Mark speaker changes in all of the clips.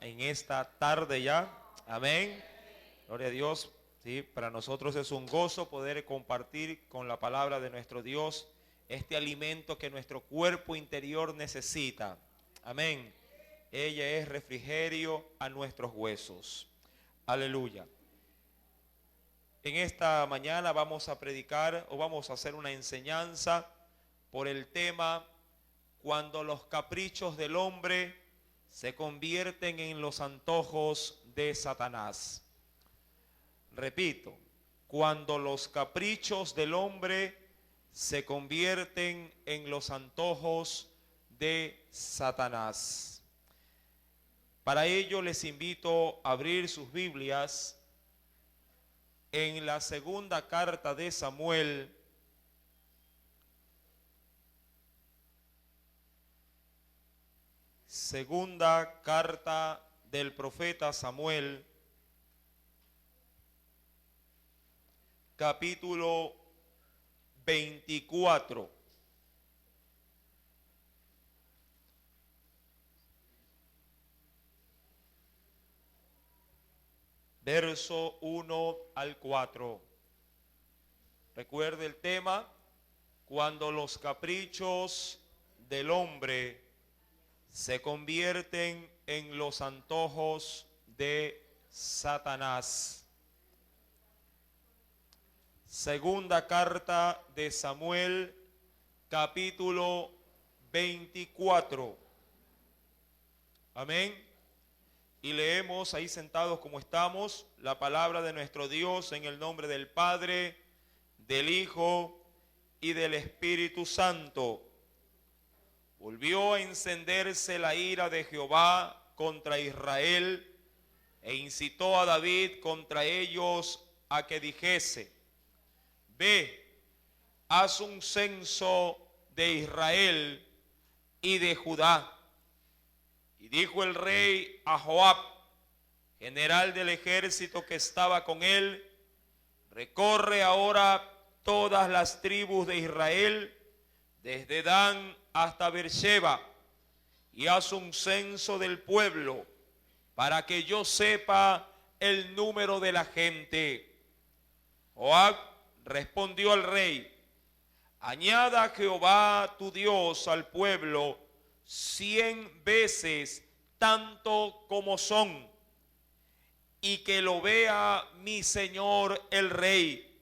Speaker 1: en esta tarde ya. Amén. Gloria a Dios. Sí, para nosotros es un gozo poder compartir con la palabra de nuestro Dios este alimento que nuestro cuerpo interior necesita. Amén. Ella es refrigerio a nuestros huesos. Aleluya. En esta mañana vamos a predicar o vamos a hacer una enseñanza por el tema cuando los caprichos del hombre se convierten en los antojos de Satanás. Repito, cuando los caprichos del hombre se convierten en los antojos de Satanás. Para ello les invito a abrir sus Biblias en la segunda carta de Samuel, segunda carta del profeta Samuel, capítulo 24. Verso 1 al 4. Recuerde el tema, cuando los caprichos del hombre se convierten en los antojos de Satanás. Segunda carta de Samuel, capítulo 24. Amén. Y leemos ahí sentados como estamos la palabra de nuestro Dios en el nombre del Padre, del Hijo y del Espíritu Santo. Volvió a encenderse la ira de Jehová contra Israel e incitó a David contra ellos a que dijese: Ve, haz un censo de Israel y de Judá. Y dijo el rey a Joab, general del ejército que estaba con él: recorre ahora todas las tribus de Israel, desde Dan hasta Beersheba, y haz un censo del pueblo, para que yo sepa el número de la gente. Joab respondió al rey: añada Jehová tu Dios al pueblo 100 veces tanto como son, y que lo vea mi señor el rey.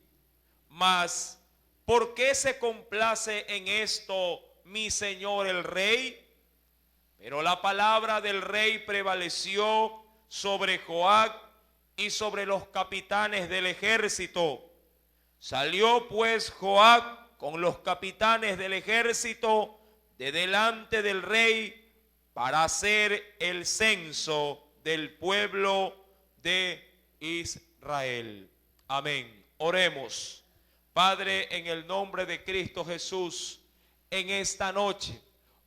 Speaker 1: Mas, ¿por qué se complace en esto mi señor el rey? Pero la palabra del rey prevaleció sobre Joab y sobre los capitanes del ejército. Salió pues Joab con los capitanes del ejército de delante del rey para hacer el censo del pueblo de Israel. Amén. Oremos. Padre, en el nombre de Cristo Jesús, en esta noche,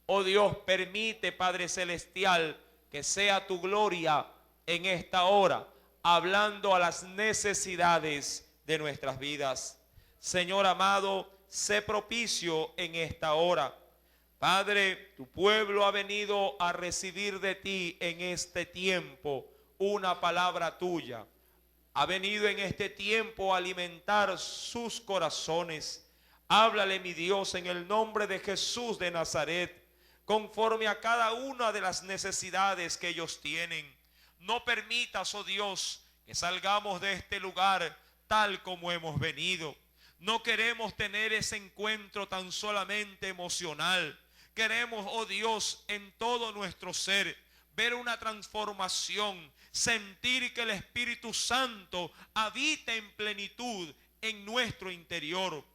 Speaker 1: oh Dios, permite, Padre Celestial, que sea tu gloria en esta hora, hablando a las necesidades de nuestras vidas. Señor amado, sé propicio en esta hora. Padre, tu pueblo ha venido a recibir de ti en este tiempo una palabra tuya. Ha venido en este tiempo a alimentar sus corazones. Háblale, mi Dios, en el nombre de Jesús de Nazaret, conforme a cada una de las necesidades que ellos tienen. No permitas, oh Dios, que salgamos de este lugar tal como hemos venido. No queremos tener ese encuentro tan solamente emocional. Queremos, oh Dios, en todo nuestro ser, ver una transformación, sentir que el Espíritu Santo habita en plenitud en nuestro interior.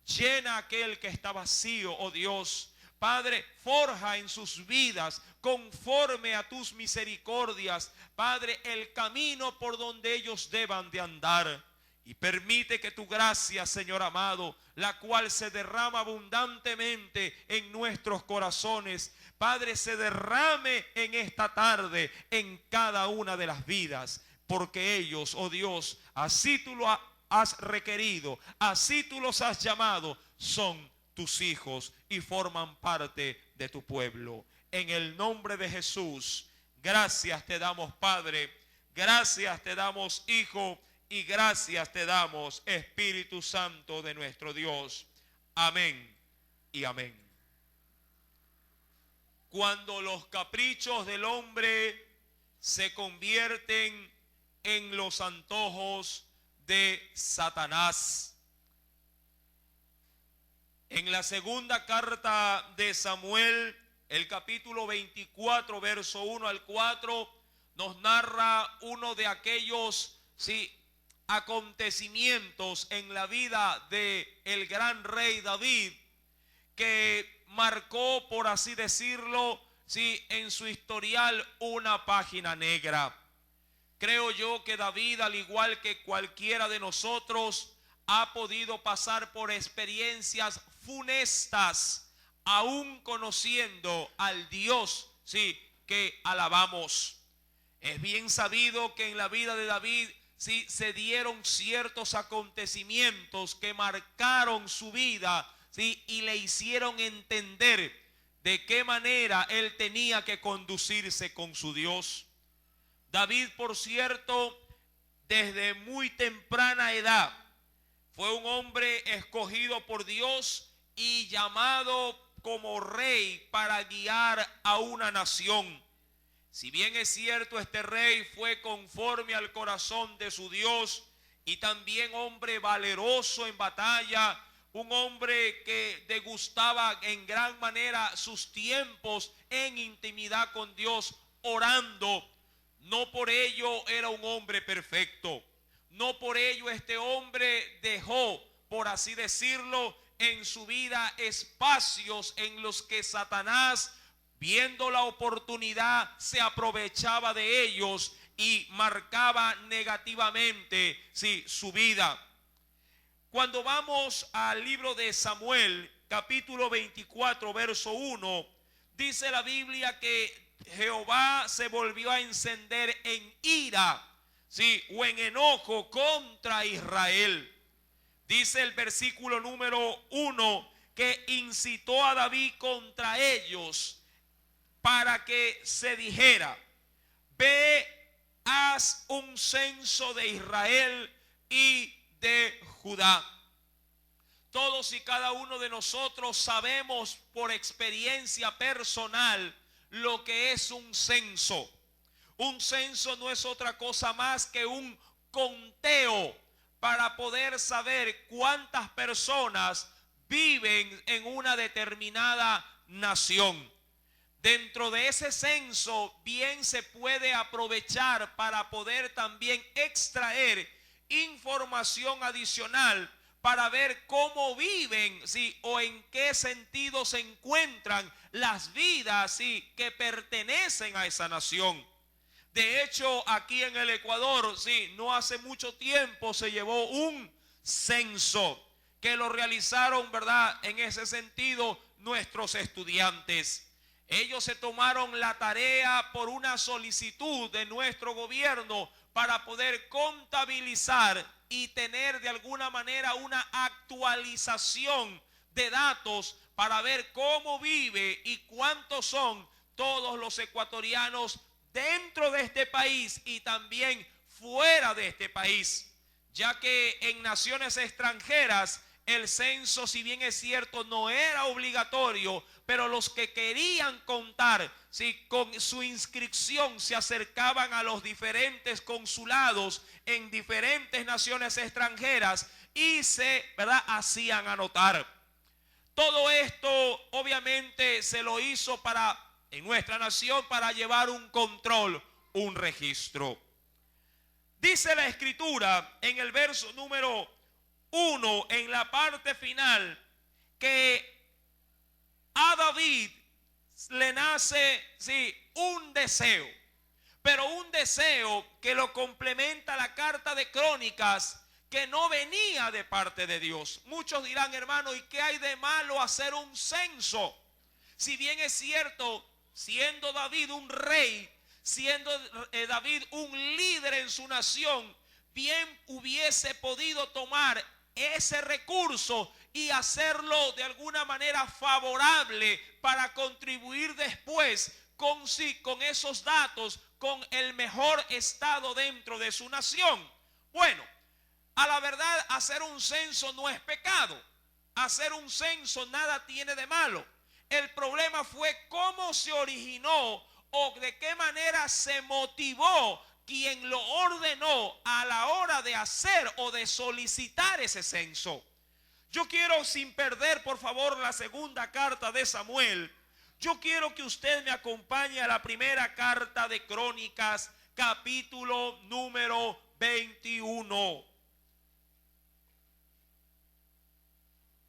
Speaker 1: Llena aquel que está vacío, oh Dios. Padre, forja en sus vidas, conforme a tus misericordias, Padre, el camino por donde ellos deban de andar. Y permite que tu gracia, Señor amado, la cual se derrama abundantemente en nuestros corazones, Padre, se derrame en esta tarde en cada una de las vidas. Porque ellos, oh Dios, así tú lo has requerido, así tú los has llamado, son tus hijos y forman parte de tu pueblo. En el nombre de Jesús, Gracias te damos, Padre. Gracias te damos, Hijo. Y gracias te damos, Espíritu Santo de nuestro Dios. Amén y amén. Cuando los caprichos del hombre se convierten en los antojos de Satanás. En la segunda carta de Samuel, el capítulo 24, verso 1 al 4, nos narra uno de aquellos acontecimientos en la vida de el gran rey David, que marcó, por así decirlo, en su historial una página negra. Creo yo que David, al igual que cualquiera de nosotros, ha podido pasar por experiencias funestas, aún conociendo al Dios, que alabamos. Es bien sabido que en la vida de David se dieron ciertos acontecimientos que marcaron su vida, y le hicieron entender de qué manera él tenía que conducirse con su Dios. David, por cierto, desde muy temprana edad, fue un hombre escogido por Dios y llamado como rey para guiar a una nación. Si bien es cierto, este rey fue conforme al corazón de su Dios y también hombre valeroso en batalla, un hombre que degustaba en gran manera sus tiempos en intimidad con Dios, orando. No por ello era un hombre perfecto. No por ello este hombre dejó, por así decirlo, en su vida espacios en los que Satanás, viendo la oportunidad, se aprovechaba de ellos y marcaba negativamente su vida. Cuando vamos al libro de Samuel, capítulo 24, verso 1, dice la Biblia que Jehová se volvió a encender en ira, o en enojo contra Israel. Dice el versículo número 1 que incitó a David contra ellos para que se dijera: ve, haz un censo de Israel y de Judá. Todos y cada uno de nosotros sabemos por experiencia personal lo que es un censo. Un censo no es otra cosa más que un conteo para poder saber cuántas personas viven en una determinada nación. Dentro de ese censo bien se puede aprovechar para poder también extraer información adicional para ver cómo viven, o en qué sentido se encuentran las vidas, que pertenecen a esa nación. De hecho, aquí en el Ecuador, no hace mucho tiempo se llevó un censo que lo realizaron, ¿verdad?, en ese sentido nuestros estudiantes. Ellos se tomaron la tarea por una solicitud de nuestro gobierno para poder contabilizar y tener de alguna manera una actualización de datos para ver cómo vive y cuántos son todos los ecuatorianos dentro de este país y también fuera de este país, ya que en naciones extranjeras el censo, si bien es cierto, no era obligatorio, pero los que querían contar, con su inscripción se acercaban a los diferentes consulados en diferentes naciones extranjeras y ¿verdad?, hacían anotar. Todo esto obviamente se lo hizo en nuestra nación para llevar un control, un registro. Dice la Escritura en el verso número 1, en la parte final, que a David le nace, un deseo, pero un deseo que lo complementa la carta de Crónicas, que no venía de parte de Dios. Muchos dirán: hermano, ¿y qué hay de malo hacer un censo? Si bien es cierto, siendo David un rey, siendo David un líder en su nación, bien hubiese podido tomar ese recurso y hacerlo de alguna manera favorable para contribuir después con esos datos, con el mejor estado dentro de su nación. Bueno, a la verdad, hacer un censo no es pecado. Hacer un censo nada tiene de malo. El problema fue cómo se originó o de qué manera se motivó quien lo ordenó a la hora de hacer o de solicitar ese censo. Yo quiero, sin perder por favor la segunda carta de Samuel, yo quiero que usted me acompañe a la primera carta de Crónicas, capítulo número 21.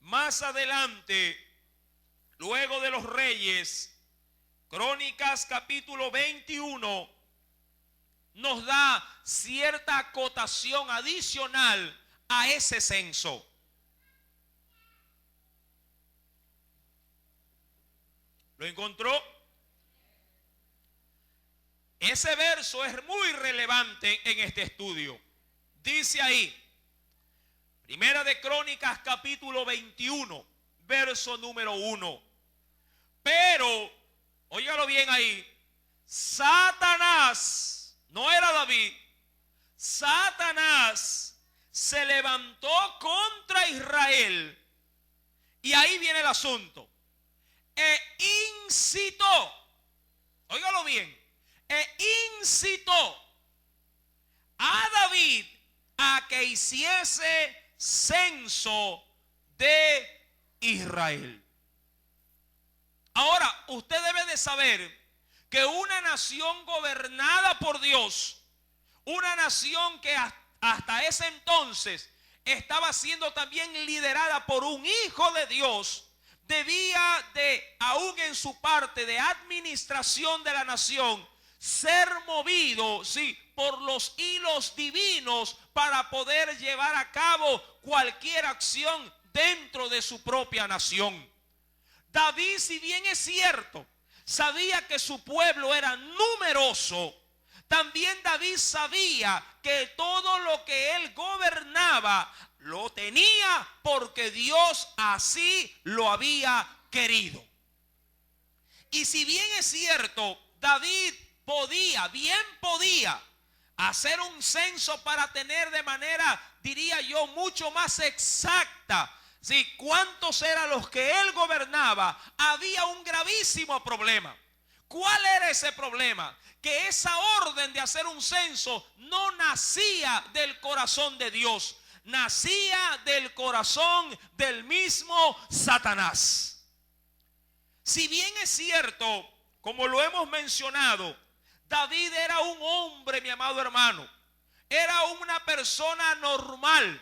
Speaker 1: Más adelante, luego de los reyes, Crónicas capítulo 21 nos da cierta acotación adicional a ese censo. ¿Lo encontró? Ese verso es muy relevante en este estudio. Dice ahí, Primera de Crónicas capítulo 21, verso número 1. Pero, óigalo bien ahí, Satanás, no era David, Satanás se levantó contra Israel. Y ahí viene el asunto. E incitó, óigalo bien, incitó a David a que hiciese censo de Israel. Ahora, usted debe de saber que una nación gobernada por Dios, una nación que hasta ese entonces estaba siendo también liderada por un hijo de Dios, debía de, aún en su parte de administración de la nación, ser movido, sí, por los hilos divinos para poder llevar a cabo cualquier acción dentro de su propia nación. David, si bien es cierto, sabía que su pueblo era numeroso, también David sabía que todo lo que él gobernaba lo tenía porque Dios así lo había querido. Y si bien es cierto, David bien podía hacer un censo para tener de manera, diría yo, mucho más exacta, ¿sí?, cuántos eran los que él gobernaba. Había un gravísimo problema. ¿Cuál era ese problema? Que esa orden de hacer un censo no nacía del corazón de Dios, nacía del corazón del mismo Satanás. Si bien es cierto, como lo hemos mencionado, David era un hombre, mi amado hermano, era una persona normal,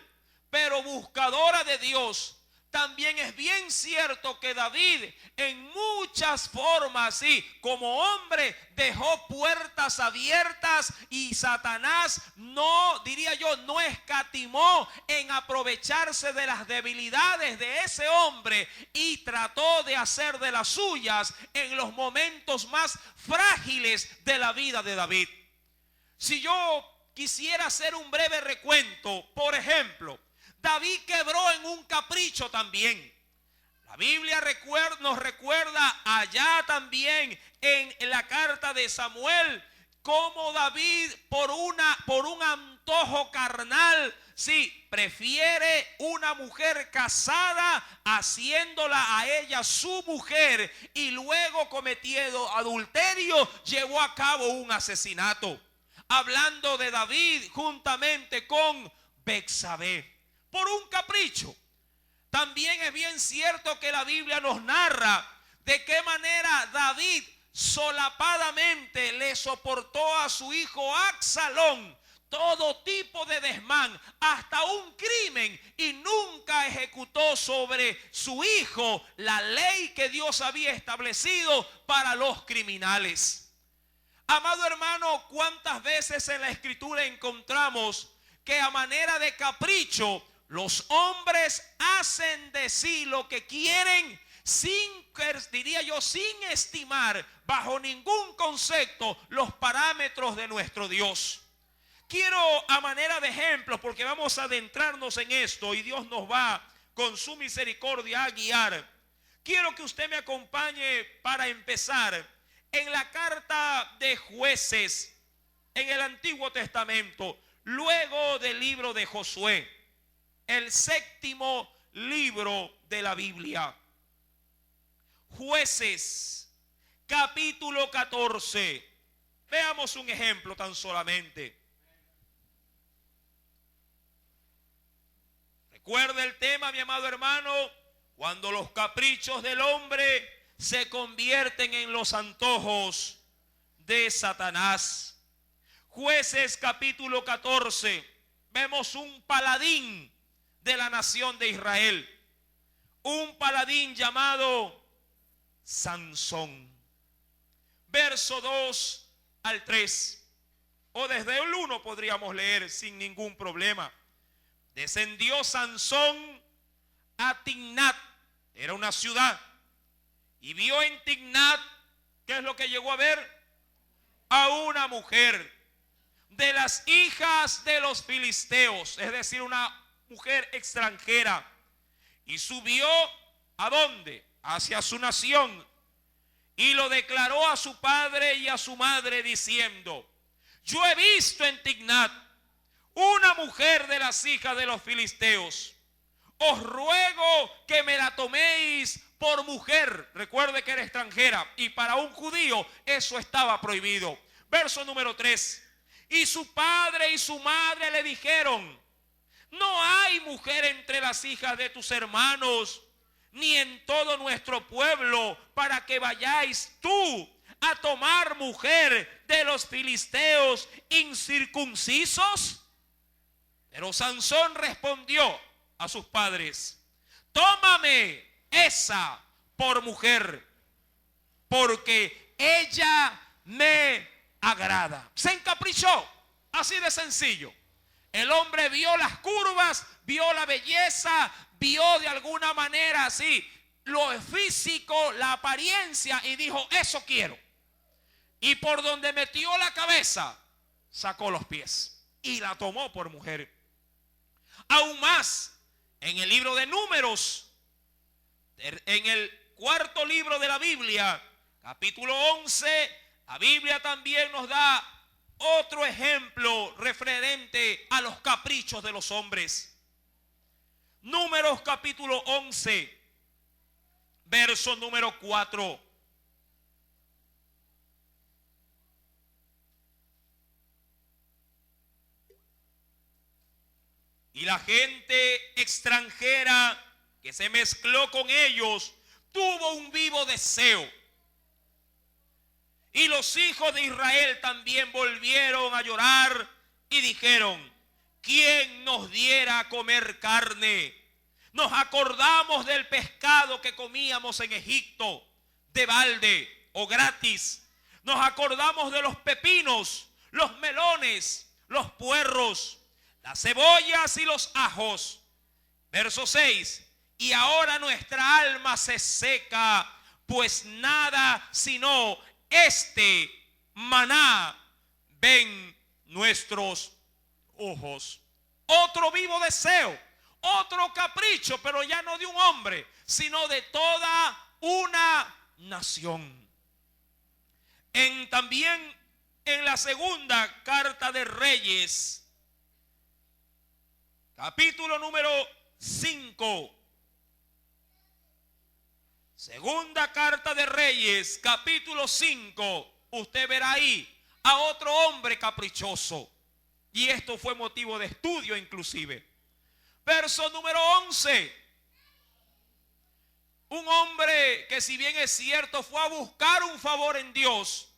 Speaker 1: pero buscadora de Dios. También es bien cierto que David en muchas formas, sí, como hombre dejó puertas abiertas y Satanás no, diría yo, no escatimó en aprovecharse de las debilidades de ese hombre y trató de hacer de las suyas en los momentos más frágiles de la vida de David. Si yo quisiera hacer un breve recuento, por ejemplo, David quebró en un capricho también. La Biblia nos recuerda allá también en la carta de Samuel cómo David por un antojo carnal, sí, prefiere una mujer casada haciéndola a ella su mujer y luego cometiendo adulterio llevó a cabo un asesinato. Hablando de David juntamente con Betsabé. Por un capricho. También es bien cierto que la Biblia nos narra de qué manera David solapadamente le soportó a su hijo Absalón todo tipo de desmán, hasta un crimen, y nunca ejecutó sobre su hijo la ley que Dios había establecido para los criminales. Amado hermano, ¿cuántas veces en la Escritura encontramos que a manera de capricho los hombres hacen de sí lo que quieren diría yo, sin estimar bajo ningún concepto los parámetros de nuestro Dios? Quiero a manera de ejemplo, porque vamos a adentrarnos en esto y Dios nos va con su misericordia a guiar. Quiero que usted me acompañe para empezar En la carta de Jueces, en el Antiguo Testamento, luego del libro de Josué, el séptimo libro de la Biblia. Jueces, capítulo 14. Veamos un ejemplo tan solamente. Recuerda el tema, mi amado hermano, cuando los caprichos del hombre se convierten en los antojos de Satanás. Jueces capítulo 14, vemos un paladín de la nación de Israel, un paladín llamado Sansón. Verso 2 al 3, o desde el 1 podríamos leer sin ningún problema. Descendió Sansón a Timnat, era una ciudad, y vio en Timnat, ¿qué es lo que llegó a ver? A una mujer de las hijas de los filisteos, es decir, una mujer extranjera, y subió ¿a dónde? Hacia su nación, y lo declaró a su padre y a su madre diciendo: yo he visto en Timnat una mujer de las hijas de los filisteos, os ruego que me la toméis por mujer. Recuerde que era extranjera y para un judío eso estaba prohibido. Verso número 3. Y su padre y su madre le dijeron: no hay mujer entre las hijas de tus hermanos, ni en todo nuestro pueblo, para que vayáis tú a tomar mujer de los filisteos incircuncisos. Pero Sansón respondió a sus padres: tómame esa por mujer, porque ella me agrada. Se encaprichó, así de sencillo. El hombre vio las curvas, vio la belleza, vio de alguna manera así lo físico, la apariencia, y dijo: eso quiero. Y por donde metió la cabeza, sacó los pies y la tomó por mujer. Aún más, en el libro de Números, en el cuarto libro de la Biblia, capítulo 11, la Biblia también nos da otro ejemplo referente a los caprichos de los hombres. Números capítulo 11, verso número 4. Y la gente extranjera que se mezcló con ellos tuvo un vivo deseo. Y los hijos de Israel también volvieron a llorar y dijeron: ¿quién nos diera a comer carne? Nos acordamos del pescado que comíamos en Egipto, de balde o gratis. Nos acordamos de los pepinos, los melones, los puerros, las cebollas y los ajos. Verso 6. Y ahora nuestra alma se seca, pues nada sino este maná ven nuestros ojos. Otro vivo deseo, otro capricho, pero ya no de un hombre, sino de toda una nación. También en la segunda carta de Reyes, capítulo número 5. Segunda carta de Reyes, capítulo 5. Usted verá ahí a otro hombre caprichoso. Y esto fue motivo de estudio inclusive. Verso número 11. Un hombre que, si bien es cierto, fue a buscar un favor en Dios,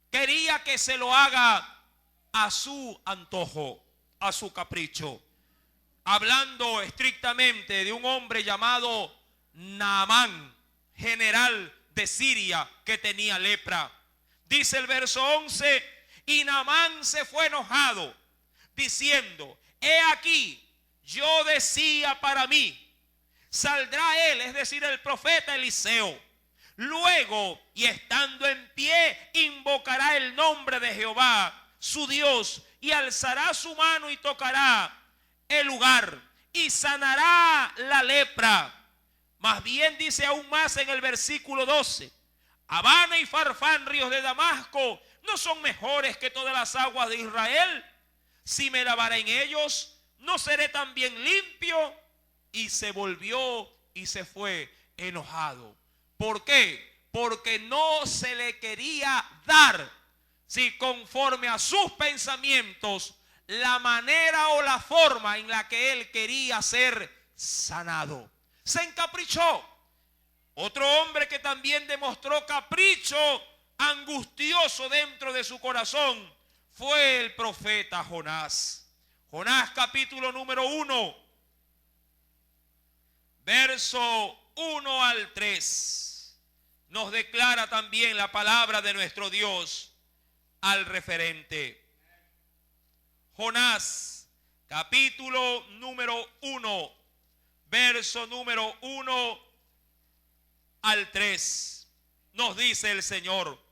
Speaker 1: quería que se lo haga a su antojo, a su capricho. Hablando estrictamente de un hombre llamado Naamán, general de Siria, que tenía lepra. Dice el verso 11: y Naamán se fue enojado, diciendo: he aquí, yo decía para mí, saldrá él, es decir, el profeta Eliseo, luego, y estando en pie, invocará el nombre de Jehová, su Dios, y alzará su mano y tocará el lugar, y sanará la lepra. Más bien dice aún más en el versículo 12: Habana y Farfán, ríos de Damasco, ¿no son mejores que todas las aguas de Israel? Si me lavaré en ellos, ¿no seré también limpio? Y se volvió y se fue enojado. ¿Por qué? Porque no se le quería dar, si conforme a sus pensamientos, la manera o la forma en la que él quería ser sanado. Se encaprichó. Otro hombre que también demostró capricho angustioso dentro de su corazón fue el profeta Jonás. Jonás capítulo número 1, verso 1 al 3. Nos declara también la palabra de nuestro Dios al referente. Jonás capítulo número 1, verso número 1 al 3, nos dice el Señor: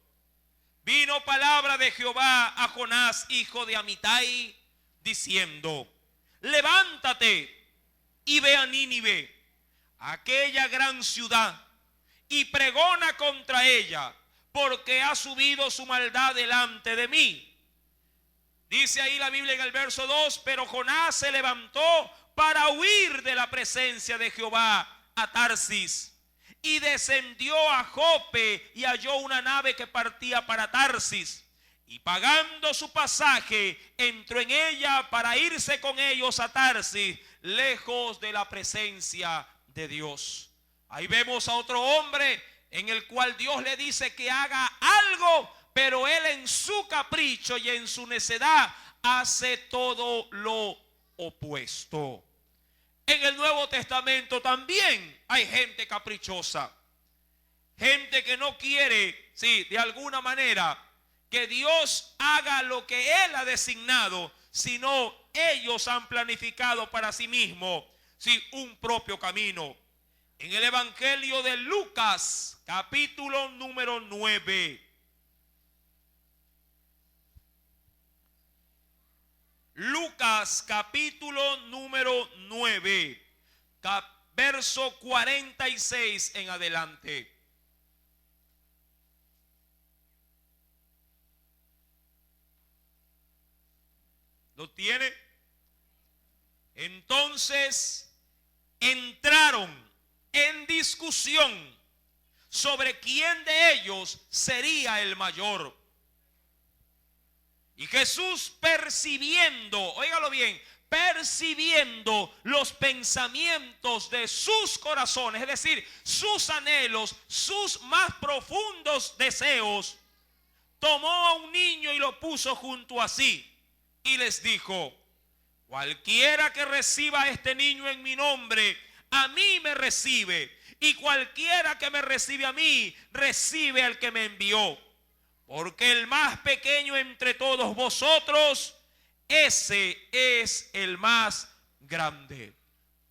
Speaker 1: vino palabra de Jehová a Jonás, hijo de Amitai, diciendo: levántate y ve a Nínive, aquella gran ciudad, y pregona contra ella, porque ha subido su maldad delante de mí. Dice ahí la Biblia en el verso 2: pero Jonás se levantó para huir de la presencia de Jehová a Tarsis, y descendió a Jope y halló una nave que partía para Tarsis, y pagando su pasaje entró en ella para irse con ellos a Tarsis, lejos de la presencia de Dios. Ahí vemos a otro hombre en el cual Dios le dice que haga algo, pero él en su capricho y en su necedad hace todo lo opuesto. En el Nuevo Testamento también hay gente caprichosa, gente que no quiere, de alguna manera, que Dios haga lo que Él ha designado, sino ellos han planificado para sí mismos, un propio camino. En el Evangelio de Lucas, capítulo número 9. Lucas capítulo número 9, verso 46 en adelante. ¿Lo tiene? Entonces entraron en discusión sobre quién de ellos sería el mayor. Y Jesús, percibiendo, óigalo bien, percibiendo los pensamientos de sus corazones, es decir, sus anhelos, sus más profundos deseos, tomó a un niño y lo puso junto a sí y les dijo: cualquiera que reciba a este niño en mi nombre, a mí me recibe, y cualquiera que me recibe a mí, recibe al que me envió. Porque el más pequeño entre todos vosotros, ese es el más grande.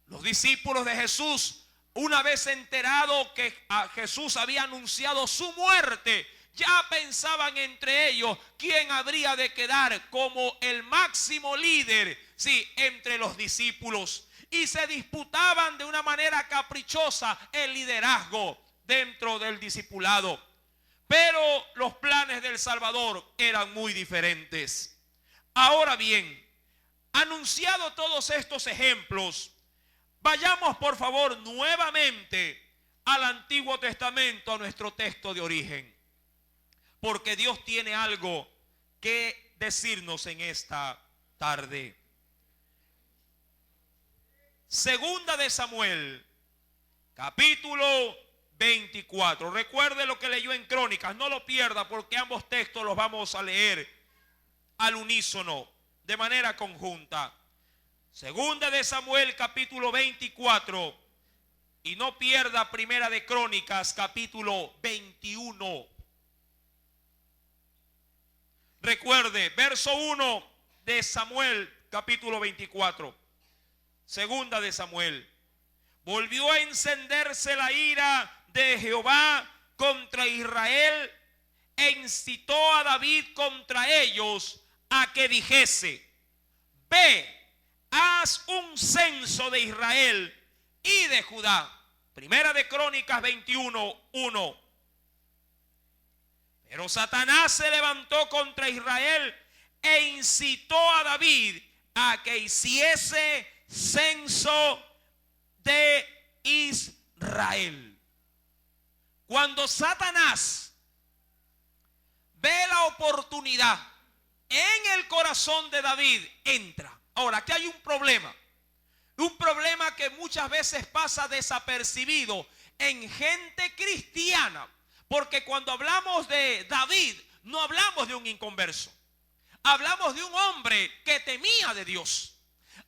Speaker 1: Los discípulos de Jesús, una vez enterado que a Jesús había anunciado su muerte, ya pensaban entre ellos quién habría de quedar como el máximo líder, entre los discípulos. Y se disputaban de una manera caprichosa el liderazgo dentro del discipulado. Pero los planes del Salvador eran muy diferentes. Ahora bien, anunciado todos estos ejemplos, vayamos por favor nuevamente al Antiguo Testamento, a nuestro texto de origen. Porque Dios tiene algo que decirnos en esta tarde. Segunda de Samuel, capítulo 24. Recuerde lo que leyó en Crónicas, no lo pierda, porque ambos textos los vamos a leer al unísono, de manera conjunta. Segunda de Samuel, capítulo 24, y no pierda Primera de Crónicas, capítulo 21. Recuerde, verso 1 de Samuel, capítulo 24. Segunda de Samuel. Volvió a encenderse la ira de Jehová contra Israel, e incitó a David contra ellos a que dijese: ve, haz un censo de Israel y de Judá. Primera de Crónicas 21, 1. Pero Satanás se levantó contra Israel e incitó a David a que hiciese censo de Israel. Cuando Satanás ve la oportunidad en el corazón de David, entra. Ahora, aquí hay un problema que muchas veces pasa desapercibido en gente cristiana, porque cuando hablamos de David, no hablamos de un inconverso. Hablamos de un hombre que temía de Dios.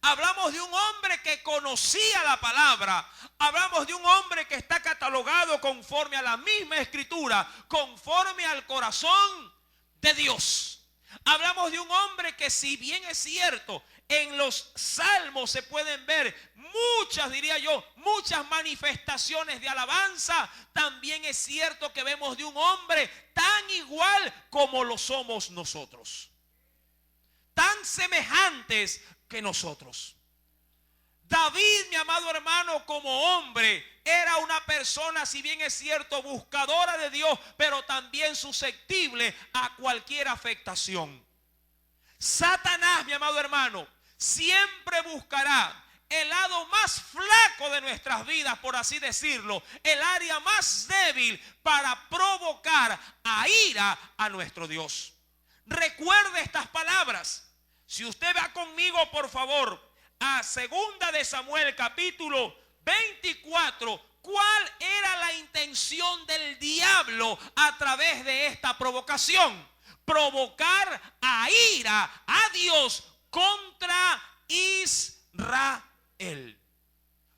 Speaker 1: Hablamos de un hombre que conocía la palabra. Hablamos de un hombre que está catalogado conforme a la misma escritura, conforme al corazón de Dios. Hablamos de un hombre que, si bien es cierto, en los salmos se pueden ver muchas manifestaciones de alabanza, también es cierto que vemos de un hombre tan igual como lo somos nosotros, tan semejantes que nosotros. David, mi amado hermano, como hombre, era una persona, si bien es cierto, buscadora de Dios, pero también susceptible a cualquier afectación. Satanás, mi amado hermano, siempre buscará el lado más flaco de nuestras vidas, por así decirlo, el área más débil, para provocar a ira a nuestro Dios. Recuerde estas palabras. Si usted va conmigo, por favor, a 2 de Samuel capítulo 24, ¿cuál era la intención del diablo a través de esta provocación? Provocar a ira a Dios contra Israel.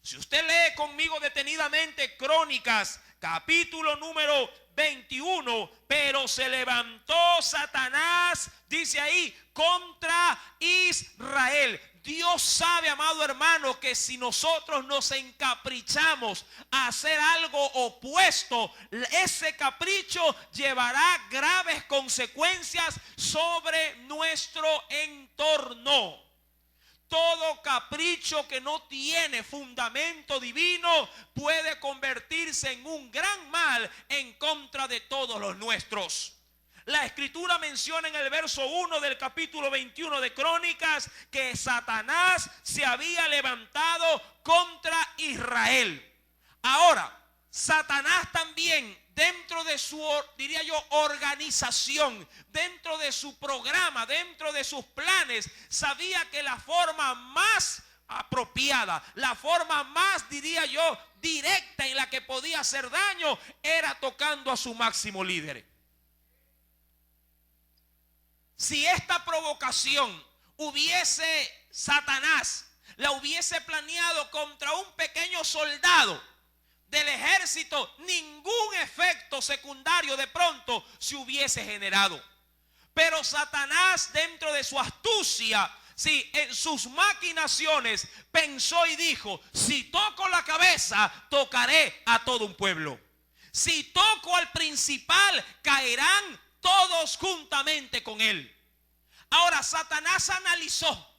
Speaker 1: Si usted lee conmigo detenidamente Crónicas, capítulo número 21, pero se levantó Satanás, dice ahí, contra Israel. Dios sabe, amado hermano, que si nosotros nos encaprichamos a hacer algo opuesto, ese capricho llevará graves consecuencias sobre nuestro entorno. Todo capricho que no tiene fundamento divino puede convertirse en un gran mal en contra de todos los nuestros. La escritura menciona en el verso 1 del capítulo 21 de Crónicas que Satanás se había levantado contra Israel. Ahora, Satanás también, dentro de su, diría yo, organización, dentro de su programa, dentro de sus planes, sabía que la forma más apropiada, la forma más, diría yo, directa en la que podía hacer daño era tocando a su máximo líder. Si esta provocación Satanás la hubiese planeado contra un pequeño soldado del ejército, ningún efecto secundario de pronto se hubiese generado. Pero Satanás, dentro de su astucia, sí, en sus maquinaciones, pensó y dijo: si toco la cabeza, tocaré a todo un pueblo. Si toco al principal, caerán todos juntamente con él. Ahora, Satanás analizó,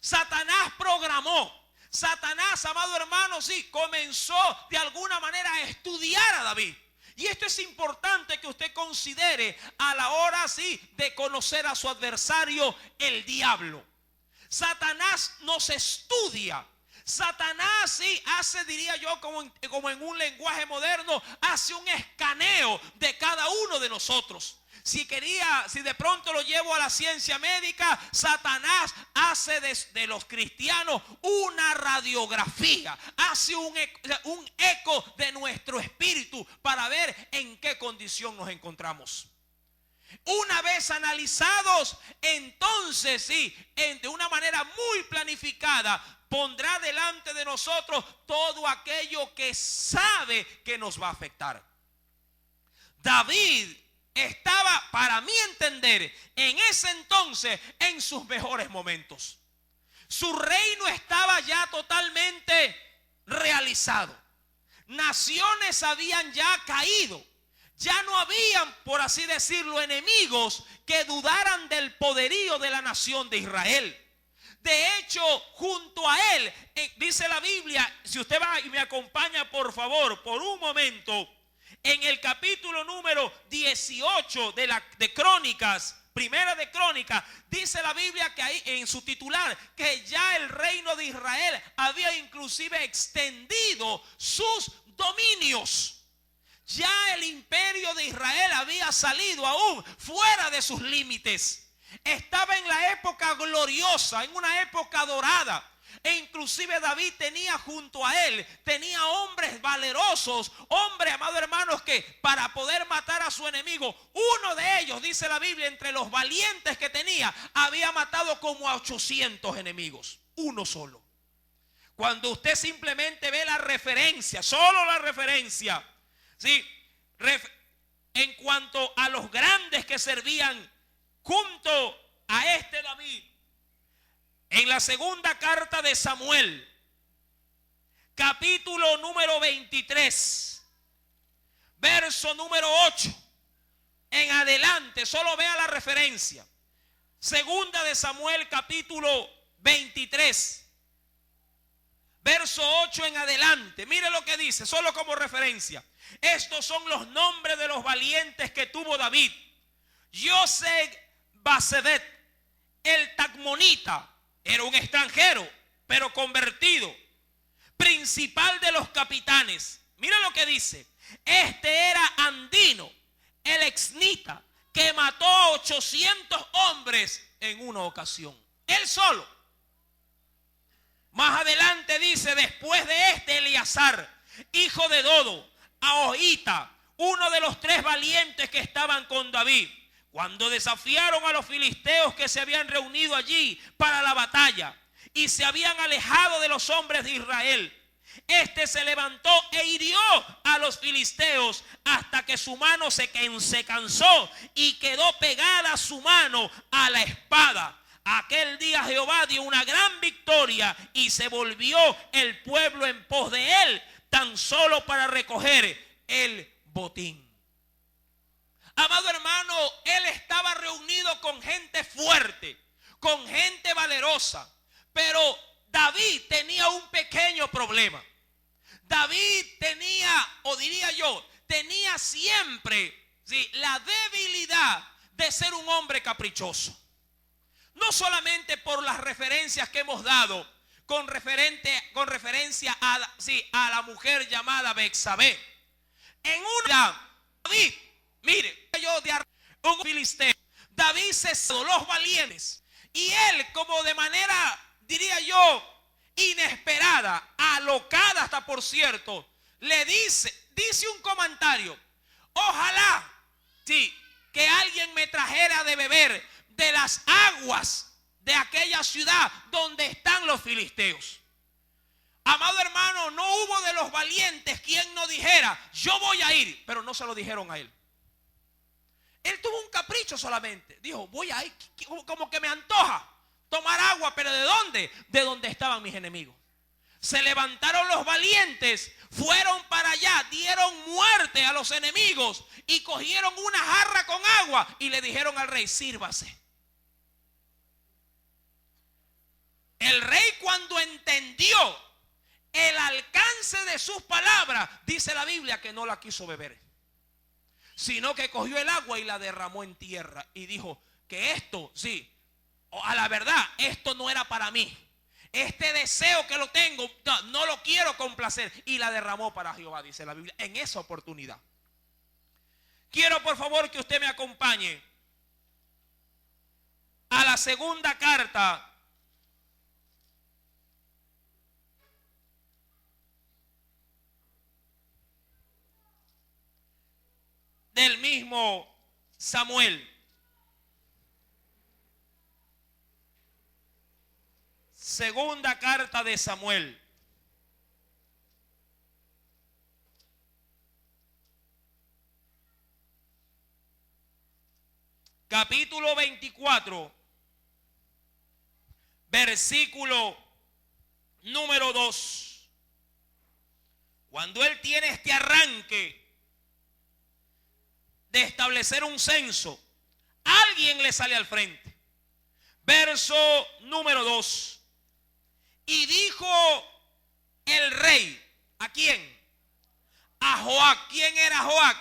Speaker 1: Satanás programó, Satanás, amado hermano, sí, comenzó de alguna manera a estudiar a David. Y esto es importante que usted considere a la hora, sí, de conocer a su adversario, el diablo. Satanás nos estudia. Satanás sí hace, diría yo, como en un lenguaje moderno, hace un escaneo de cada uno de nosotros. Si de pronto lo llevo a la ciencia médica, Satanás hace de los cristianos una radiografía, hace un eco de nuestro espíritu para ver en qué condición nos encontramos. Una vez analizados, entonces sí, de una manera muy planificada, pondrá delante de nosotros todo aquello que sabe que nos va a afectar. David estaba, para mi entender, en ese entonces en sus mejores momentos. Su reino estaba ya totalmente realizado. Naciones habían ya caído. Ya no habían, por así decirlo, enemigos que dudaran del poderío de la nación de Israel. De hecho, junto a él, dice la Biblia, si usted va y me acompaña, por favor, por un momento,
Speaker 2: en el capítulo número 18 de Crónicas, Primera de Crónicas, dice la Biblia que ahí en su titular que ya el reino de Israel había inclusive extendido sus dominios. Ya el imperio de Israel había salido aún fuera de sus límites. Estaba en la época gloriosa, en una época dorada. E inclusive David tenía junto a él, tenía hombres valerosos, hombres, amados hermanos, que para poder matar a su enemigo, uno de ellos, dice la Biblia, entre los valientes que tenía, había matado como a 800 enemigos, uno solo. Cuando usted simplemente ve la referencia, solo la referencia, ¿sí? En cuanto a los grandes que servían junto a este David, en la segunda carta de Samuel, capítulo número 23, verso número 8 en adelante, solo vea la referencia. Segunda de Samuel, capítulo 23, verso 8 en adelante. Mire lo que dice, solo como referencia. Estos son los nombres de los valientes que tuvo David: Joseg-Basedet, el Tacmonita, era un extranjero, pero convertido, principal de los capitanes. Mira lo que dice. Este era Andino, el exnita, que mató a 800 hombres en una ocasión. Él solo. Más adelante dice: después de este, Eleazar, hijo de Dodo, Ahoita, uno de los 3 valientes que estaban con David, cuando desafiaron a los filisteos que se habían reunido allí para la batalla y se habían alejado de los hombres de Israel, este se levantó e hirió a los filisteos hasta que su mano se cansó y quedó pegada su mano a la espada. Aquel día Jehová dio una gran victoria y se volvió el pueblo en pos de él, tan solo para recoger el botín. Amado hermano, él estaba reunido con gente fuerte, con gente valerosa, pero David tenía un pequeño problema. David tenía, o diría yo, tenía siempre, ¿sí?, la debilidad de ser un hombre caprichoso. No solamente por las referencias que hemos dado con referencia a, sí, a la mujer llamada Betsabé. En una, David, mire, yo de un filisteo, David cesó los valientes y él, como de manera, diría yo, inesperada, alocada hasta por cierto, le dice un comentario: ojalá, sí, que alguien me trajera de beber de las aguas de aquella ciudad donde están los filisteos. Amado hermano, no hubo de los valientes quien no dijera: yo voy a ir, pero no se lo dijeron a él. Él tuvo un capricho solamente. Dijo: voy a ir, como que me antoja tomar agua, pero ¿de dónde? De donde estaban mis enemigos. Se levantaron los valientes, fueron para allá, dieron muerte a los enemigos y cogieron una jarra con agua y le dijeron al rey: sírvase. El rey, cuando entendió el alcance de sus palabras, dice la Biblia que no la quiso beber, sino que cogió el agua y la derramó en tierra y dijo que esto, sí, a la verdad, esto no era para mí. Este deseo que lo tengo, no lo quiero complacer. Y la derramó para Jehová, dice la Biblia, en esa oportunidad. Quiero por favor que usted me acompañe a la segunda carta del mismo Samuel. Segunda carta de Samuel. Capítulo 24, versículo número 2. Cuando él tiene este arranque de establecer un censo, alguien le sale al frente. Verso número 2. Y dijo el rey, ¿a quién? a Joab. ¿Quién era Joab?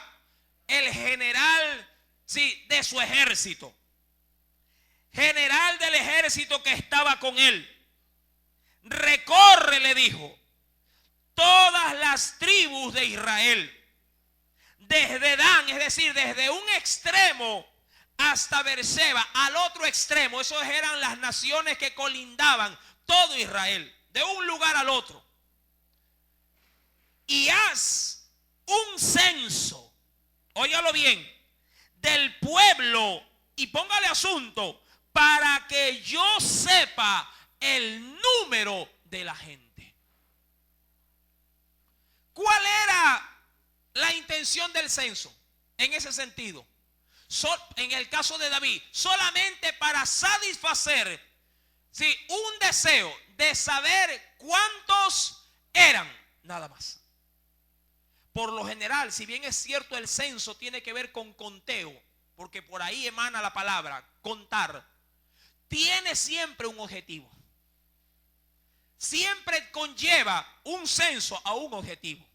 Speaker 2: El general, sí, de su ejército. General del ejército que estaba con él. Recorre, le dijo, todas las tribus de Israel, desde Dan, es decir, desde un extremo hasta Beerseba, al otro extremo. Esos eran las naciones que colindaban todo Israel, de un lugar al otro. Y haz un censo, óigalo bien, del pueblo, y póngale asunto, para que yo sepa el número de la gente. ¿Cuál era la intención del censo en ese sentido? En el caso de David, solamente para satisfacer, sí, un deseo de saber cuántos eran, nada más. Por lo general, si bien es cierto, el censo tiene que ver con conteo, porque por ahí emana la palabra contar, tiene siempre un objetivo. Siempre conlleva un censo a un objetivo.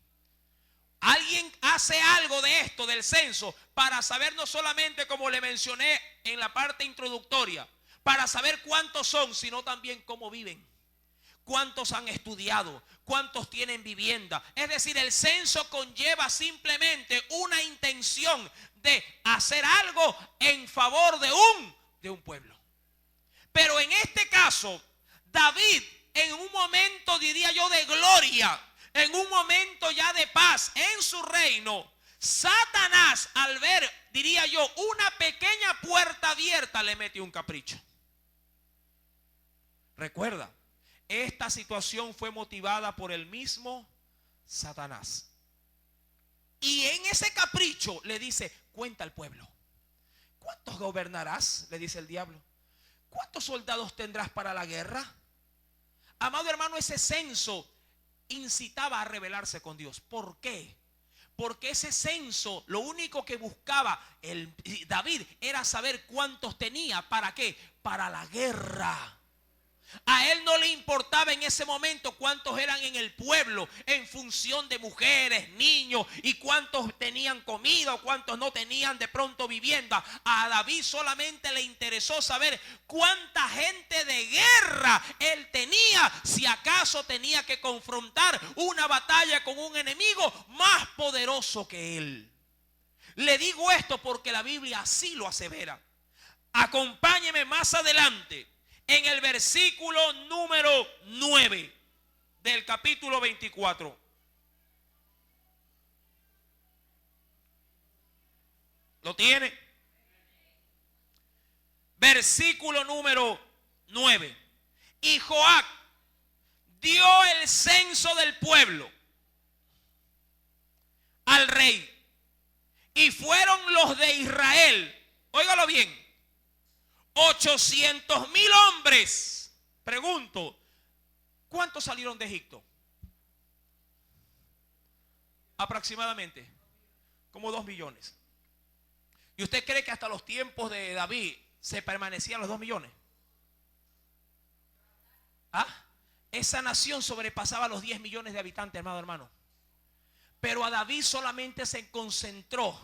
Speaker 2: Alguien hace algo de esto, del censo, para saber, no solamente, como le mencioné en la parte introductoria, para saber cuántos son, sino también cómo viven, cuántos han estudiado, cuántos tienen vivienda. Es decir, el censo conlleva simplemente una intención de hacer algo en favor de un pueblo. Pero en este caso, David, en un momento, diría yo, de gloria, en un momento ya de paz en su reino, Satanás, al ver, diría yo, una pequeña puerta abierta, le mete un capricho. Recuerda, esta situación fue motivada por el mismo Satanás. Y en ese capricho le dice, cuenta al pueblo. ¿Cuántos gobernarás? Le dice el diablo. ¿Cuántos soldados tendrás para la guerra? Amado hermano, ese censo incitaba a rebelarse con Dios. ¿Por qué? Porque ese censo, lo único que buscaba David era saber cuántos tenía. ¿Para qué? Para la guerra. A él no le importaba en ese momento cuántos eran en el pueblo, en función de mujeres, niños, y cuántos tenían comida o cuántos no tenían de pronto vivienda. A David solamente le interesó saber cuánta gente de guerra él tenía, si acaso tenía que confrontar una batalla con un enemigo más poderoso que él. Le digo esto porque la Biblia así lo asevera. Acompáñeme más adelante. En el versículo número 9 del capítulo 24. ¿Lo tiene? Versículo número 9. Y Joab dio el censo del pueblo al rey. Y fueron los de Israel, óigalo bien, 800,000 hombres. Pregunto, ¿cuántos salieron de Egipto? Aproximadamente, como 2 millones. ¿Y usted cree que hasta los tiempos de David se permanecían los 2 millones? ¿Ah? Esa nación sobrepasaba los 10 millones de habitantes, hermano. Pero a David solamente se concentró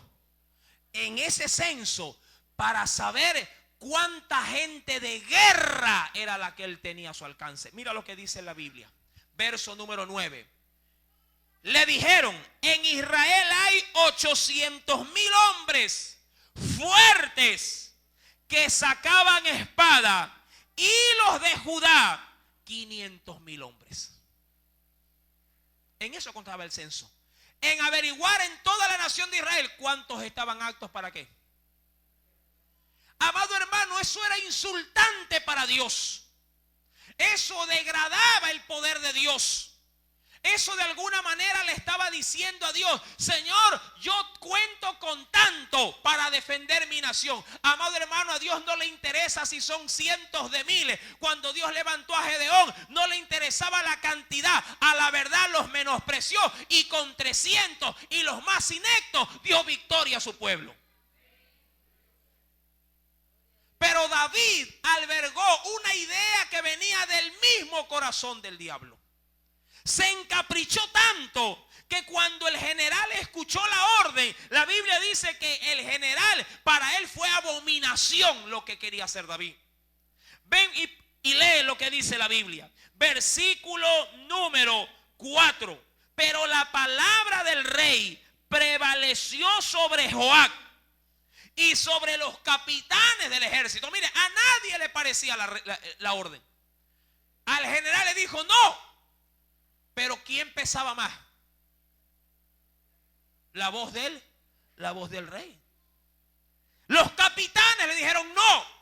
Speaker 2: en ese censo para saber cuánta gente de guerra era la que él tenía a su alcance. Mira lo que dice la Biblia. Verso número 9. Le dijeron, en Israel hay 800,000 hombres fuertes que sacaban espada, y los de Judá 500,000 hombres. En eso contaba el censo. En averiguar en toda la nación de Israel cuántos estaban aptos para qué. Amado hermano, eso era insultante para Dios. Eso degradaba el poder de Dios. Eso de alguna manera le estaba diciendo a Dios, Señor, yo cuento con tanto para defender mi nación. Amado hermano, a Dios no le interesa si son cientos de miles. Cuando Dios levantó a Gedeón, no le interesaba la cantidad. A la verdad los menospreció, y con 300 y los más ineptos dio victoria a su pueblo. Pero David albergó una idea que venía del mismo corazón del diablo. Se encaprichó tanto que cuando el general escuchó la orden, la Biblia dice que el general, para él fue abominación lo que quería hacer David. Ven y lee lo que dice la Biblia. Versículo número 4. Pero la palabra del rey prevaleció sobre Joab y sobre los capitanes del ejército. Mire, a nadie le parecía la orden. Al general le dijo no. Pero ¿quién pesaba más? La voz del rey. Los capitanes le dijeron no.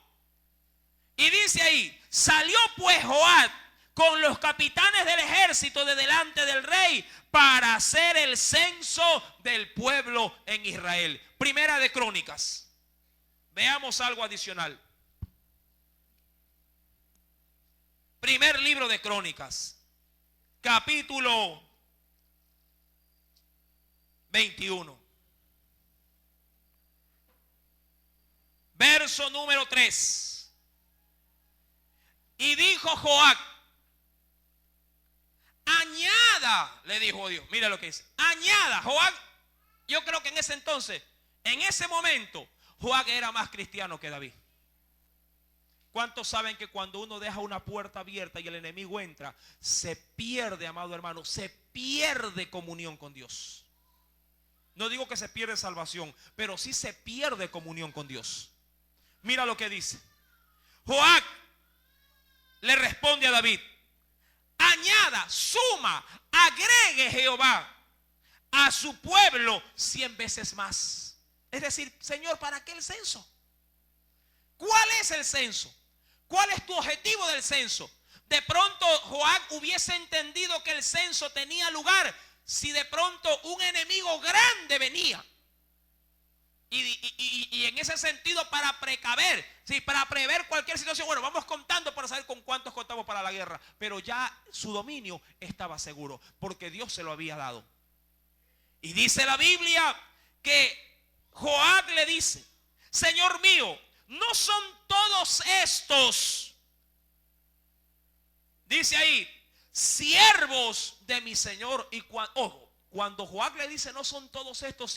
Speaker 2: Y dice ahí, salió pues Joab con los capitanes del ejército de delante del rey para hacer el censo del pueblo en Israel. Primera de Crónicas. Veamos algo adicional. Primer libro de Crónicas, capítulo 21. Verso número 3. Y dijo Joab, añada, le dijo Dios, mira lo que dice, añada. Joab, yo creo que en ese entonces, en ese momento, Joab era más cristiano que David. ¿Cuántos saben que cuando uno deja una puerta abierta y el enemigo entra, se pierde, amado hermano, se pierde comunión con Dios? No digo que se pierde salvación, pero sí se pierde comunión con Dios. Mira lo que dice. Joab le responde a David, añada, suma, agregue Jehová a su pueblo 100 veces más. Es decir, Señor, ¿para qué el censo? ¿Cuál es el censo? ¿Cuál es tu objetivo del censo? De pronto Joab hubiese entendido que el censo tenía lugar si de pronto un enemigo grande venía. Y en ese sentido, para precaver, sí, para prever cualquier situación, bueno, vamos contando para saber con cuántos contamos para la guerra. Pero ya su dominio estaba seguro, porque Dios se lo había dado. Y dice la Biblia que Joab le dice, Señor mío, no son todos estos, dice ahí, siervos de mi Señor. Y cuando Joab le dice no son todos estos,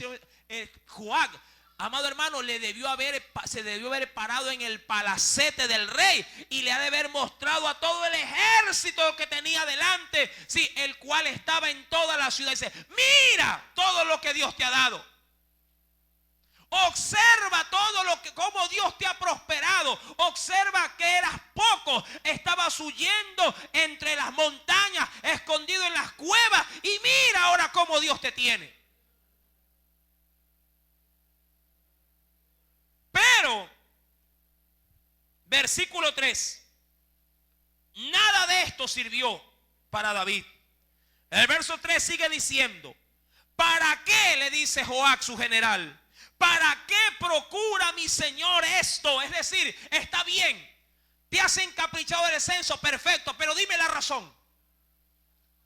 Speaker 2: Joab, amado hermano, se debió haber parado en el palacete del rey y le ha de haber mostrado a todo el ejército que tenía delante, sí, el cual estaba en toda la ciudad. Dice, mira todo lo que Dios te ha dado. Observa todo cómo Dios te ha prosperado. Observa que eras poco, estabas huyendo entre las montañas, escondido en las cuevas, y mira ahora cómo Dios te tiene. Pero, versículo 3, nada de esto sirvió para David. El verso 3 sigue diciendo, ¿para qué? Le dice Joab, su general, ¿para qué procura mi señor esto? Es decir, está bien, te has encaprichado del censo, perfecto, pero dime la razón,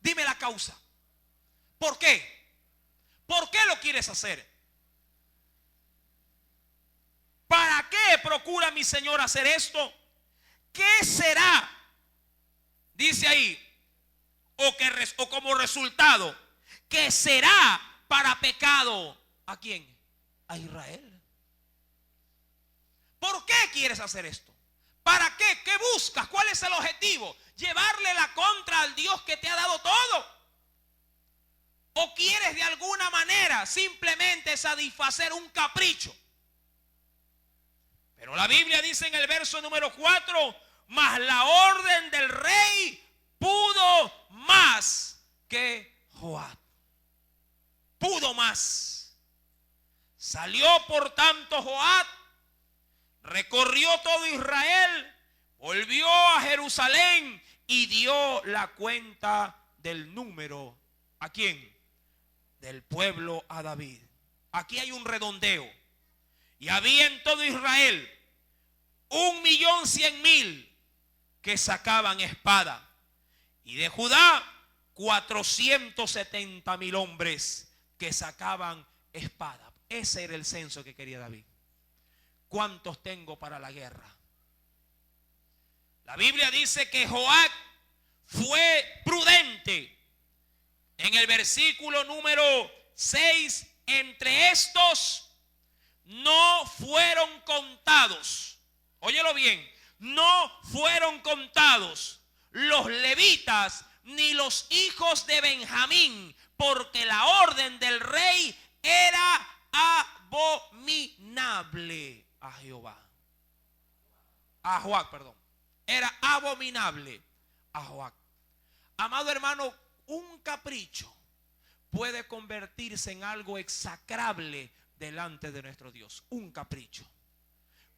Speaker 2: dime la causa. ¿Por qué? ¿Por qué lo quieres hacer? ¿Para qué procura mi señor hacer esto? ¿Qué será? Dice ahí, o como resultado, ¿qué será para pecado? ¿A quién? A Israel. ¿Por qué quieres hacer esto? ¿Para qué? ¿Qué buscas? ¿Cuál es el objetivo? ¿Llevarle la contra al Dios que te ha dado todo? ¿O quieres de alguna manera simplemente satisfacer un capricho? Pero la Biblia dice en el verso número 4, mas la orden del rey pudo más que Joab. Pudo más. Salió por tanto Joab, recorrió todo Israel, volvió a Jerusalén y dio la cuenta del número. ¿A quién? Del pueblo a David. Aquí hay un redondeo. Y había en todo Israel 1.100.000 que sacaban espada. Y de Judá 470.000 hombres que sacaban espada. Ese era el censo que quería David. ¿Cuántos tengo para la guerra? La Biblia dice que Joab fue prudente En el versículo número 6, entre estos no fueron contados. Óyelo bien, no fueron contados los levitas ni los hijos de Benjamín, porque la orden del rey era abominable a Jehová. A Joac, perdón. Era abominable a Joac. Amado hermano, un capricho puede convertirse en algo execrable delante de nuestro Dios. Un capricho.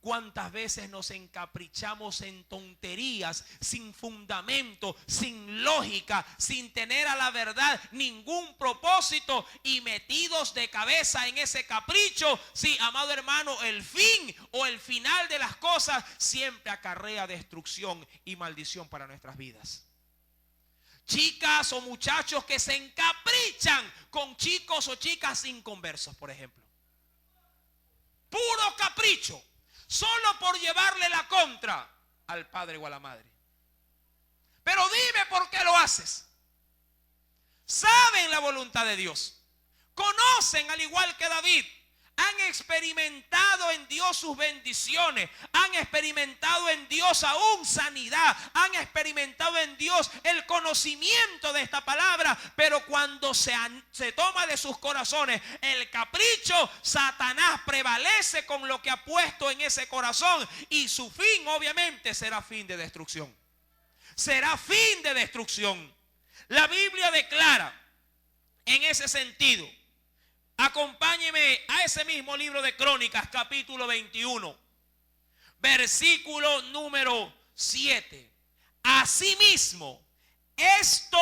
Speaker 2: ¿Cuántas veces nos encaprichamos en tonterías sin fundamento, sin lógica, sin tener a la verdad ningún propósito y metidos de cabeza en ese capricho? Sí, amado hermano, el fin o el final de las cosas siempre acarrea destrucción y maldición para nuestras vidas. Chicas o muchachos que se encaprichan con chicos o chicas inconversos, por ejemplo. Puro capricho. Solo por llevarle la contra al padre o a la madre. Pero dime por qué lo haces. Saben la voluntad de Dios. Conocen, al igual que David. Han experimentado en Dios sus bendiciones. Han experimentado en Dios aún sanidad. Han experimentado en Dios el conocimiento de esta palabra. Pero cuando se toma de sus corazones el capricho, Satanás prevalece con lo que ha puesto en ese corazón. Y su fin obviamente será fin de destrucción. Será fin de destrucción. La Biblia declara en ese sentido. Acompáñeme a ese mismo libro de Crónicas, capítulo 21, versículo número 7. Asimismo, esto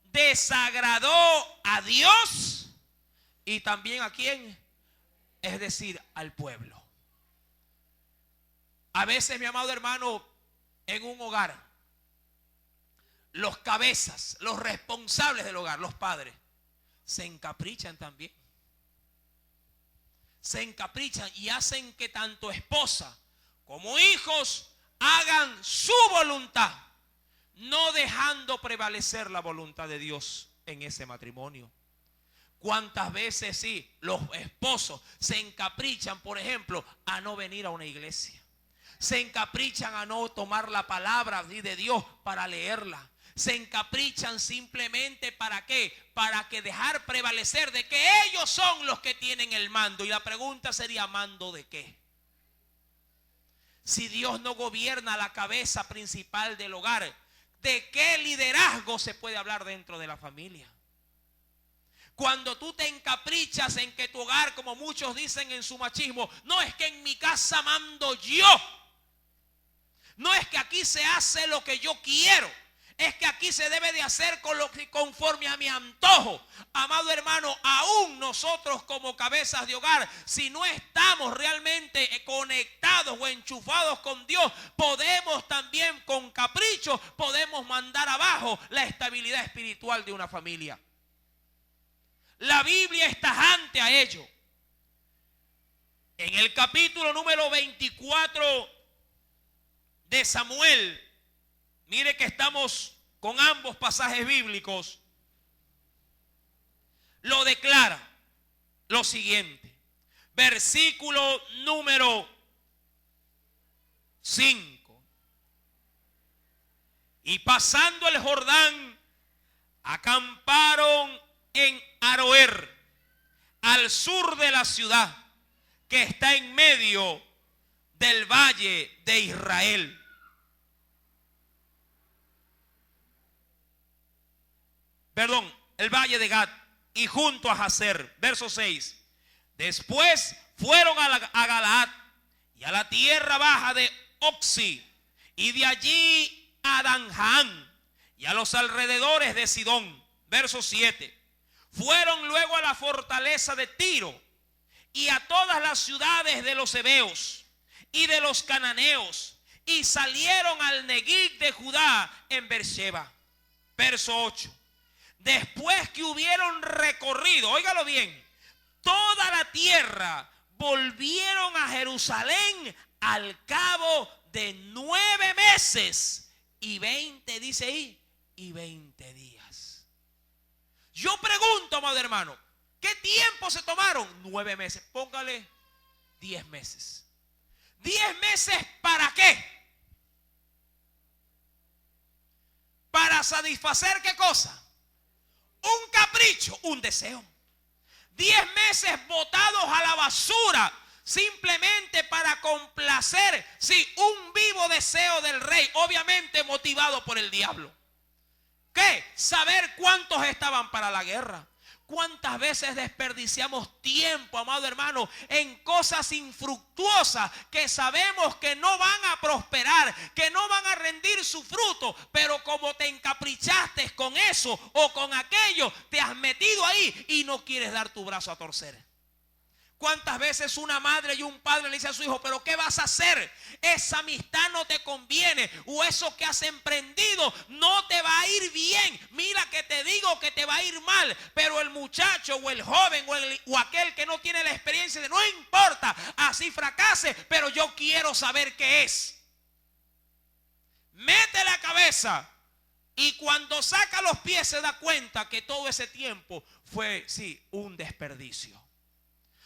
Speaker 2: desagradó a Dios y también a quién, es decir, al pueblo. A veces, mi amado hermano, en un hogar, los cabezas, los responsables del hogar, los padres, se encaprichan también. Se encaprichan y hacen que tanto esposa como hijos hagan su voluntad, no dejando prevalecer la voluntad de Dios en ese matrimonio. ¿Cuántas veces sí los esposos se encaprichan, por ejemplo, a no venir a una iglesia? Se encaprichan a no tomar la palabra de Dios para leerla. Se encaprichan simplemente ¿para qué? Para que dejar prevalecer de que ellos son los que tienen el mando. Y la pregunta sería, ¿mando de qué? Si Dios no gobierna la cabeza principal del hogar, ¿de qué liderazgo se puede hablar dentro de la familia? Cuando tú te encaprichas en que tu hogar, como muchos dicen en su machismo, no es que en mi casa mando yo. No es que aquí se hace lo que yo quiero. Es que aquí se debe de hacer conforme a mi antojo. Amado hermano, aún nosotros como cabezas de hogar, si no estamos realmente conectados o enchufados con Dios, podemos también con capricho, podemos mandar abajo la estabilidad espiritual de una familia. La Biblia es tajante a ello. En el capítulo número 24 de Samuel, mire que estamos con ambos pasajes bíblicos. Lo declara lo siguiente. Versículo número 5. Y pasando el Jordán, acamparon en Aroer, al sur de la ciudad, que está en medio del valle de Israel. Perdón, el valle de Gad, y junto a Jazer. Verso 6. Después fueron a Galaad y a la tierra baja de Oxi, y de allí a Danján y a los alrededores de Sidón. Verso 7. Fueron luego a la fortaleza de Tiro y a todas las ciudades de los heveos y de los cananeos, y salieron al Neguib de Judá en Beersheba. Verso 8. Después que hubieron recorrido, óigalo bien, toda la tierra, volvieron a Jerusalén al cabo de 9 meses y 20, dice ahí, y 20 días. Yo pregunto, amado hermano, ¿qué tiempo se tomaron? 9 meses. Póngale 10 meses. 10 meses, ¿para qué? Para satisfacer ¿qué cosa? Un capricho, un deseo. 10 meses botados a la basura simplemente para complacer, sí, un vivo deseo del rey, obviamente motivado por el diablo. ¿Qué? Saber cuántos estaban para la guerra. ¿Cuántas veces desperdiciamos tiempo, amado hermano, en cosas infructuosas que sabemos que no van a prosperar, que no van a rendir su fruto, pero como te encaprichaste con eso o con aquello, te has metido ahí y no quieres dar tu brazo a torcer? ¿Cuántas veces una madre y un padre le dice a su hijo, pero qué vas a hacer? Esa amistad no te conviene, o eso que has emprendido no te va a ir bien. Mira que te digo que te va a ir mal. Pero el muchacho o el joven o aquel que no tiene la experiencia de no importa, así fracase, pero yo quiero saber qué es. Mete la cabeza y cuando saca los pies se da cuenta que todo ese tiempo fue, sí, un desperdicio.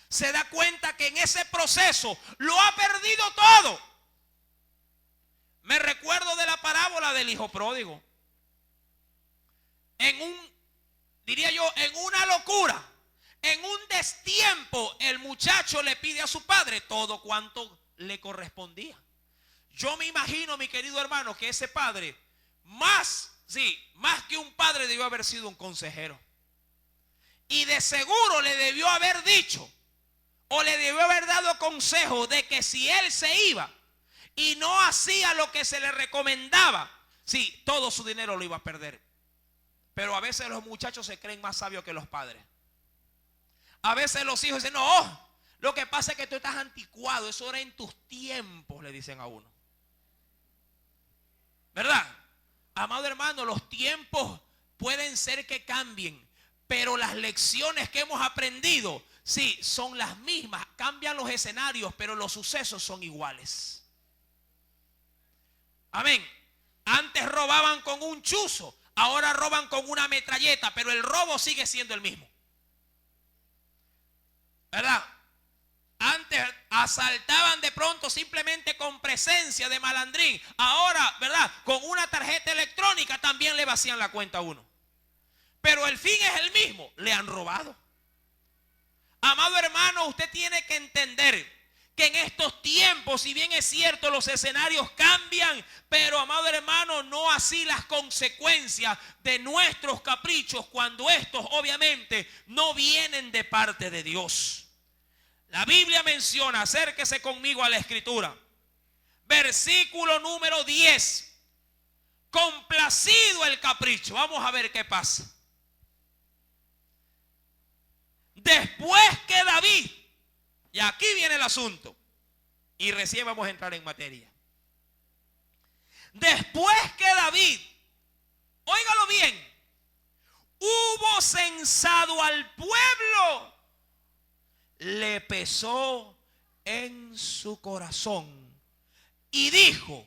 Speaker 2: Se da cuenta que en ese proceso lo ha perdido todo. Me recuerdo de la parábola del hijo pródigo. Diría yo, en una locura, en un destiempo, el muchacho le pide a su padre todo cuanto le correspondía. Yo me imagino, mi querido hermano, que ese padre, más que un padre, debió haber sido un consejero. Y de seguro le debió haber dicho, o le debió haber dado consejo de que si él se iba y no hacía lo que se le recomendaba, sí, todo su dinero lo iba a perder. Pero a veces los muchachos se creen más sabios que los padres. A veces los hijos dicen, no, lo que pasa es que tú estás anticuado, eso era en tus tiempos, le dicen a uno. ¿Verdad? Amado hermano, los tiempos pueden ser que cambien, pero las lecciones que hemos aprendido, sí, son las mismas. Cambian los escenarios, pero los sucesos son iguales. Amén. Antes robaban con un chuzo, ahora roban con una metralleta, pero el robo sigue siendo el mismo. ¿Verdad? Antes asaltaban de pronto simplemente con presencia de malandrín. Ahora, ¿verdad? Con una tarjeta electrónica también le vacían la cuenta a uno. Pero el fin es el mismo, le han robado. Amado hermano, usted tiene que entender que en estos tiempos, si bien es cierto, los escenarios cambian, pero amado hermano, no así las consecuencias de nuestros caprichos cuando estos obviamente no vienen de parte de Dios. La Biblia menciona, acérquese conmigo a la escritura, versículo número 10, complacido el capricho. Vamos a ver qué pasa. Después que David, y aquí viene el asunto, y recién vamos a entrar en materia. Después que David, óigalo bien, hubo censado al pueblo, le pesó en su corazón y dijo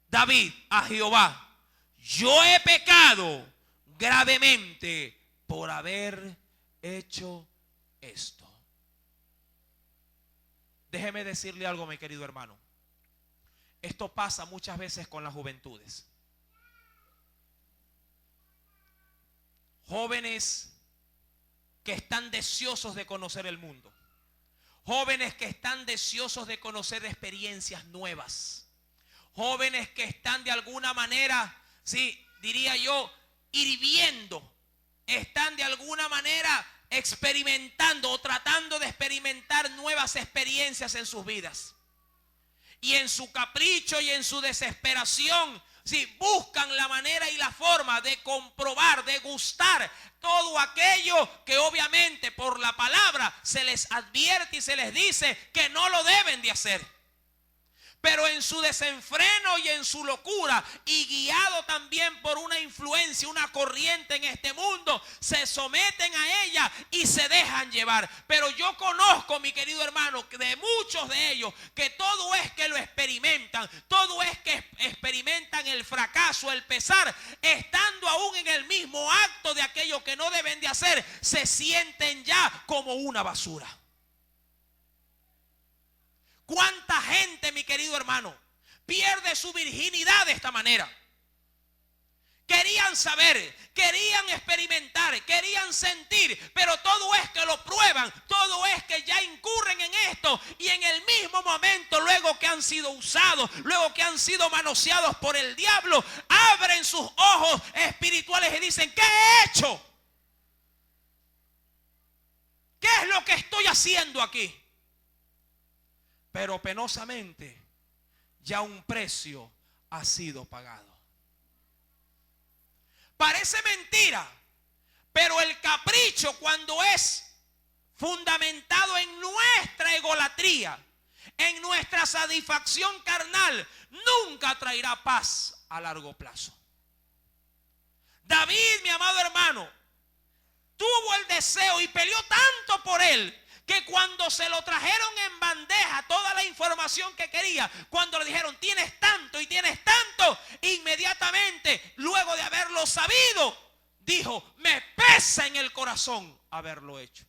Speaker 2: David a Jehová, yo he pecado gravemente por haber hecho esto. Déjeme decirle algo, mi querido hermano. Esto pasa muchas veces con las juventudes. Jóvenes que están deseosos de conocer el mundo. Jóvenes que están deseosos de conocer experiencias nuevas. Jóvenes que están de alguna manera, sí, diría yo, hirviendo. Están de alguna manera experimentando o tratando de experimentar nuevas experiencias en sus vidas. Y en su capricho y en su desesperación, sí, buscan la manera y la forma de comprobar, de gustar todo aquello que obviamente por la palabra se les advierte y se les dice que no lo deben de hacer. Pero en su desenfreno y en su locura, y guiado también por una influencia, una corriente en este mundo, se someten a ella y se dejan llevar. Pero yo conozco, mi querido hermano, de muchos de ellos, que todo es que lo experimentan, todo es que experimentan el fracaso, el pesar, estando aún en el mismo acto de aquello que no deben de hacer, se sienten ya como una basura. ¿Cuánta gente, mi querido hermano, pierde su virginidad de esta manera? Querían saber, querían experimentar, querían sentir, pero todo es que lo prueban, todo es que ya incurren en esto y en el mismo momento, luego que han sido usados, luego que han sido manoseados por el diablo, abren sus ojos espirituales y dicen: ¿qué he hecho? ¿Qué es lo que estoy haciendo aquí? Pero penosamente ya un precio ha sido pagado. Parece mentira, pero el capricho, cuando es fundamentado en nuestra egolatría, en nuestra satisfacción carnal, nunca traerá paz a largo plazo. David, mi amado hermano, tuvo el deseo y peleó tanto por él, que cuando se lo trajeron en bandeja toda la información que quería, cuando le dijeron: tienes tanto y tienes tanto, inmediatamente, luego de haberlo sabido, dijo: me pesa en el corazón haberlo hecho.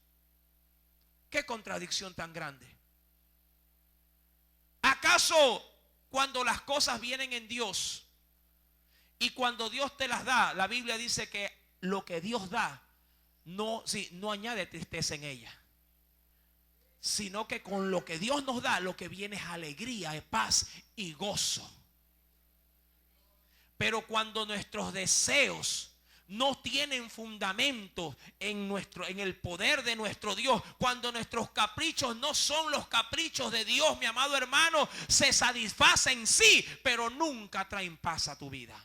Speaker 2: Qué contradicción tan grande. ¿Acaso cuando las cosas vienen en Dios y cuando Dios te las da, la Biblia dice que lo que Dios da no añade tristeza en ella, sino que con lo que Dios nos da, lo que viene es alegría, es paz y gozo? Pero cuando nuestros deseos no tienen fundamento en el poder de nuestro Dios, cuando nuestros caprichos no son los caprichos de Dios, mi amado hermano, se satisfacen sí, pero nunca traen paz a tu vida.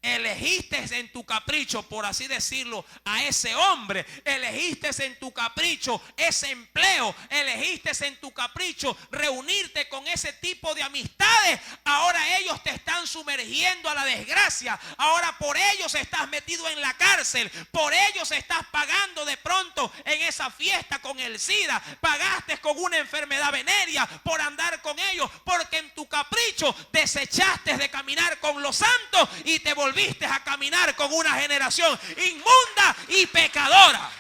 Speaker 2: Elegiste en tu capricho, por así decirlo, a ese hombre. Elegiste en tu capricho ese empleo. Elegiste en tu capricho reunirte con ese tipo de amistades. Ahora ellos te están sumergiendo a la desgracia. Ahora por ellos estás metido en la cárcel. Por ellos estás pagando de pronto en esa fiesta con el SIDA. Pagaste con una enfermedad venérea por andar con ellos, porque en tu capricho desechaste de caminar con los santos y te volviste a caminar con una generación inmunda y pecadora.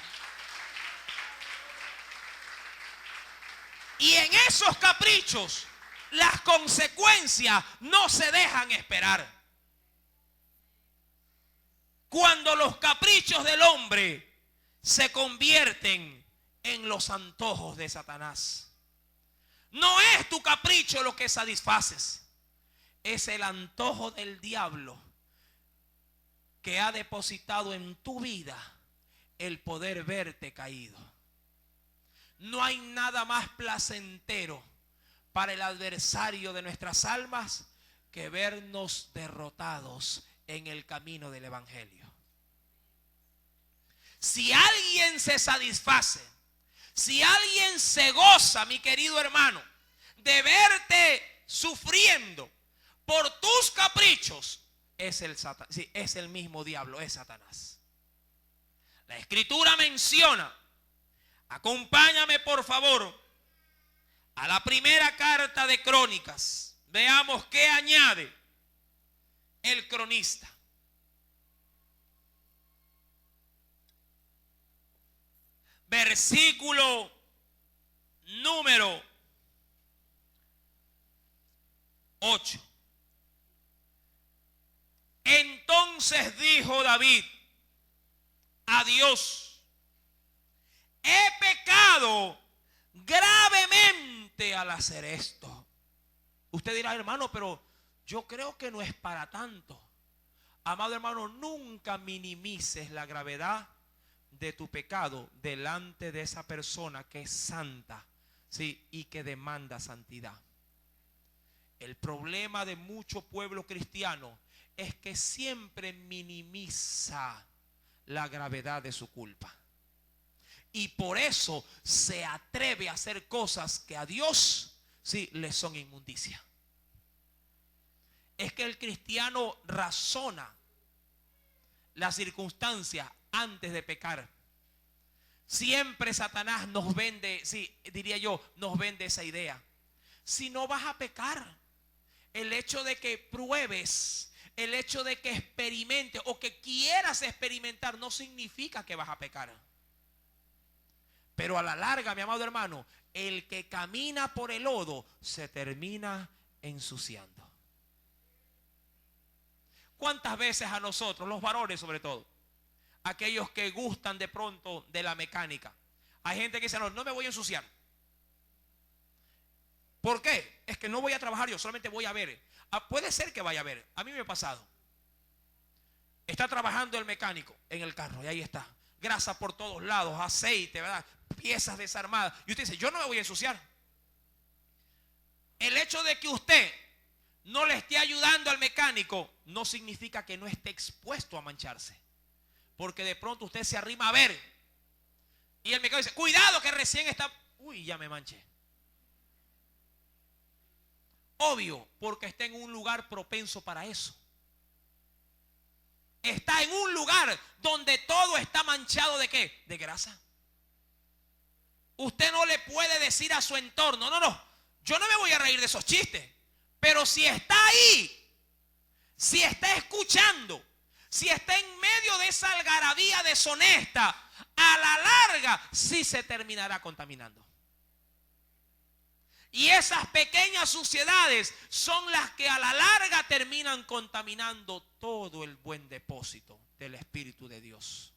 Speaker 2: Y en esos caprichos las consecuencias no se dejan esperar. Cuando los caprichos del hombre se convierten en los antojos de Satanás, no es tu capricho lo que satisfaces, es el antojo del diablo que ha depositado en tu vida el poder verte caído. No hay nada más placentero para el adversario de nuestras almas que vernos derrotados en el camino del evangelio. Si alguien se satisface, si alguien se goza, mi querido hermano, de verte sufriendo por tus caprichos, es el mismo diablo, es Satanás. La escritura menciona, acompáñame por favor a la primera carta de Crónicas. Veamos qué añade el cronista. Versículo número 8. Entonces dijo David a Dios: he pecado gravemente al hacer esto. Usted dirá: hermano, pero yo creo que no es para tanto. Amado hermano, nunca minimices la gravedad de tu pecado delante de esa persona que es santa, ¿sí?, y que demanda santidad. El problema de mucho pueblo cristiano es que siempre minimiza la gravedad de su culpa. Y por eso se atreve a hacer cosas que a Dios sí, le son inmundicia. Es que el cristiano razona las circunstancias antes de pecar. Siempre Satanás nos vende, sí, diría yo, nos vende esa idea. Si no vas a pecar, el hecho de que pruebes, el hecho de que experimentes o que quieras experimentar no significa que vas a pecar. Pero a la larga, mi amado hermano, el que camina por el lodo se termina ensuciando. ¿Cuántas veces a nosotros, los varones sobre todo, aquellos que gustan de pronto de la mecánica, hay gente que dice, no me voy a ensuciar? ¿Por qué? Es que no voy a trabajar yo, solamente voy a ver. Puede ser que vaya a ver. A mí me ha pasado. Está trabajando el mecánico en el carro y ahí está. Grasa por todos lados, aceite, ¿verdad? Piezas desarmadas. Y usted dice, yo no me voy a ensuciar. El hecho de que usted no le esté ayudando al mecánico no significa que no esté expuesto a mancharse. Porque de pronto usted se arrima a ver y el mecánico dice, cuidado que recién está, uy, ya me manché. Obvio, porque está en un lugar propenso para eso. Está en un lugar donde todo está manchado ¿de qué? De grasa. Usted no le puede decir a su entorno, no, yo no me voy a reír de esos chistes. Pero si está ahí, si está escuchando, si está en medio de esa algarabía deshonesta, a la larga sí se terminará contaminando. Y esas pequeñas suciedades son las que a la larga terminan contaminando todo el buen depósito del Espíritu de Dios.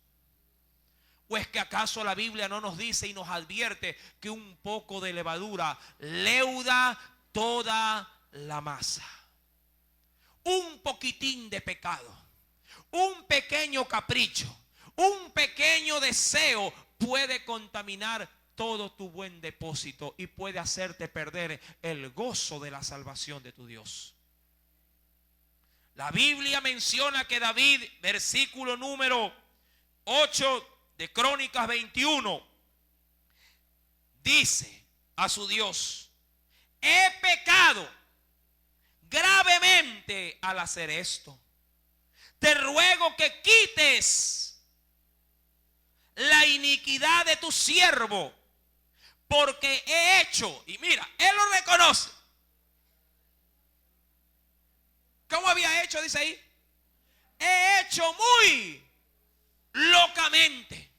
Speaker 2: ¿O es que acaso la Biblia no nos dice y nos advierte que un poco de levadura leuda toda la masa? Un poquitín de pecado, un pequeño capricho, un pequeño deseo puede contaminar todo tu buen depósito y puede hacerte perder el gozo de la salvación de tu Dios. La Biblia menciona que David, versículo número 8 de Crónicas 21, dice a su Dios, he pecado gravemente al hacer esto. Te ruego que quites la iniquidad de tu siervo, porque he hecho, y mira, él lo reconoce. ¿Cómo había hecho? Dice ahí, he hecho muy locamente.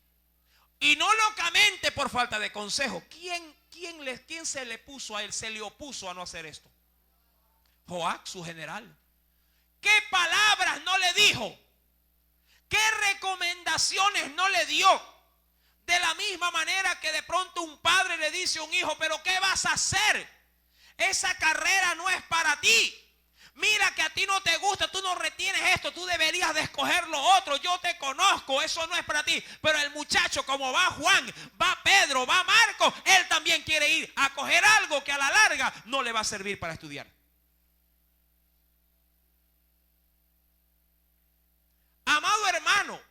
Speaker 2: Y no locamente por falta de consejo. ¿Quién se le puso a él? Se le opuso a no hacer esto. Joab, su general. ¿Qué palabras no le dijo? ¿Qué recomendaciones no le dio? De la misma manera que de pronto un padre le dice a un hijo, pero ¿qué vas a hacer? Esa carrera no es para ti. Mira que a ti no te gusta, tú no retienes esto, tú deberías de escoger lo otro. Yo te conozco, eso no es para ti. Pero el muchacho, como va Juan, va Pedro, va Marco, él también quiere ir a coger algo que a la larga no le va a servir para estudiar. Amado hermano,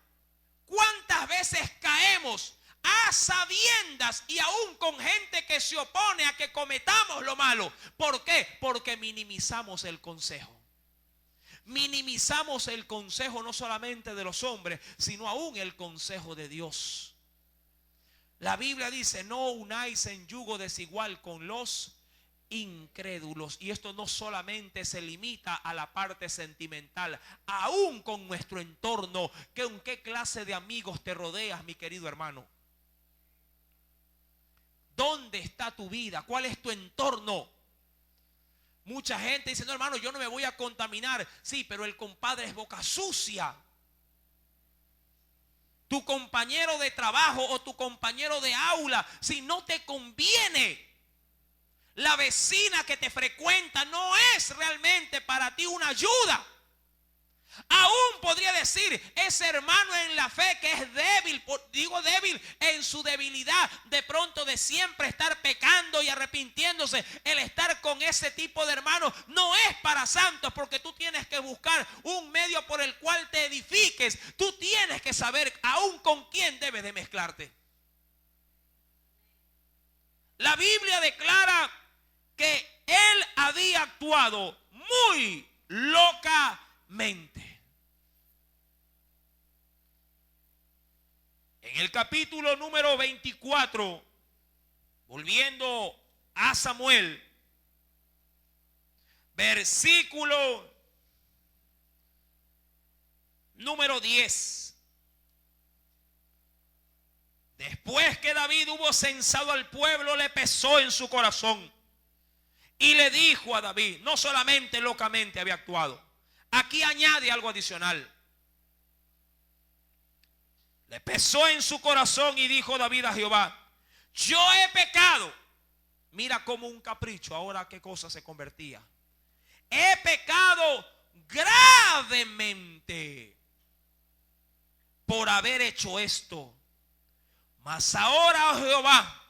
Speaker 2: ¿cuántas veces caemos a sabiendas y aún con gente que se opone a que cometamos lo malo? ¿Por qué? Porque minimizamos el consejo. Minimizamos el consejo no solamente de los hombres, sino aún el consejo de Dios. La Biblia dice, no unáis en yugo desigual con los incrédulos. Y esto no solamente se limita a la parte sentimental, aún con nuestro entorno. ¿Con qué clase de amigos te rodeas, mi querido hermano? ¿Dónde está tu vida? ¿Cuál es tu entorno? Mucha gente dice, no hermano, yo no me voy a contaminar. Sí, pero el compadre es boca sucia. Tu compañero de trabajo o tu compañero de aula, si no te conviene. La vecina que te frecuenta no es realmente para ti una ayuda. Aún podría decir, ese hermano en la fe que es débil, digo débil en su debilidad, de pronto de siempre estar pecando y arrepintiéndose, el estar con ese tipo de hermanos no es para santos, porque tú tienes que buscar un medio por el cual te edifiques. Tú tienes que saber aún con quién debes de mezclarte. La Biblia declara que él había actuado muy locamente. En el capítulo número 24, volviendo a Samuel, versículo número 10. Después que David hubo censado al pueblo, le pesó en su corazón y le dijo a David, no solamente locamente había actuado, aquí añade algo adicional. Le pesó en su corazón y dijo David a Jehová, yo he pecado. Mira cómo un capricho, ahora qué cosa se convertía. He pecado gravemente por haber hecho esto. Mas ahora, oh Jehová,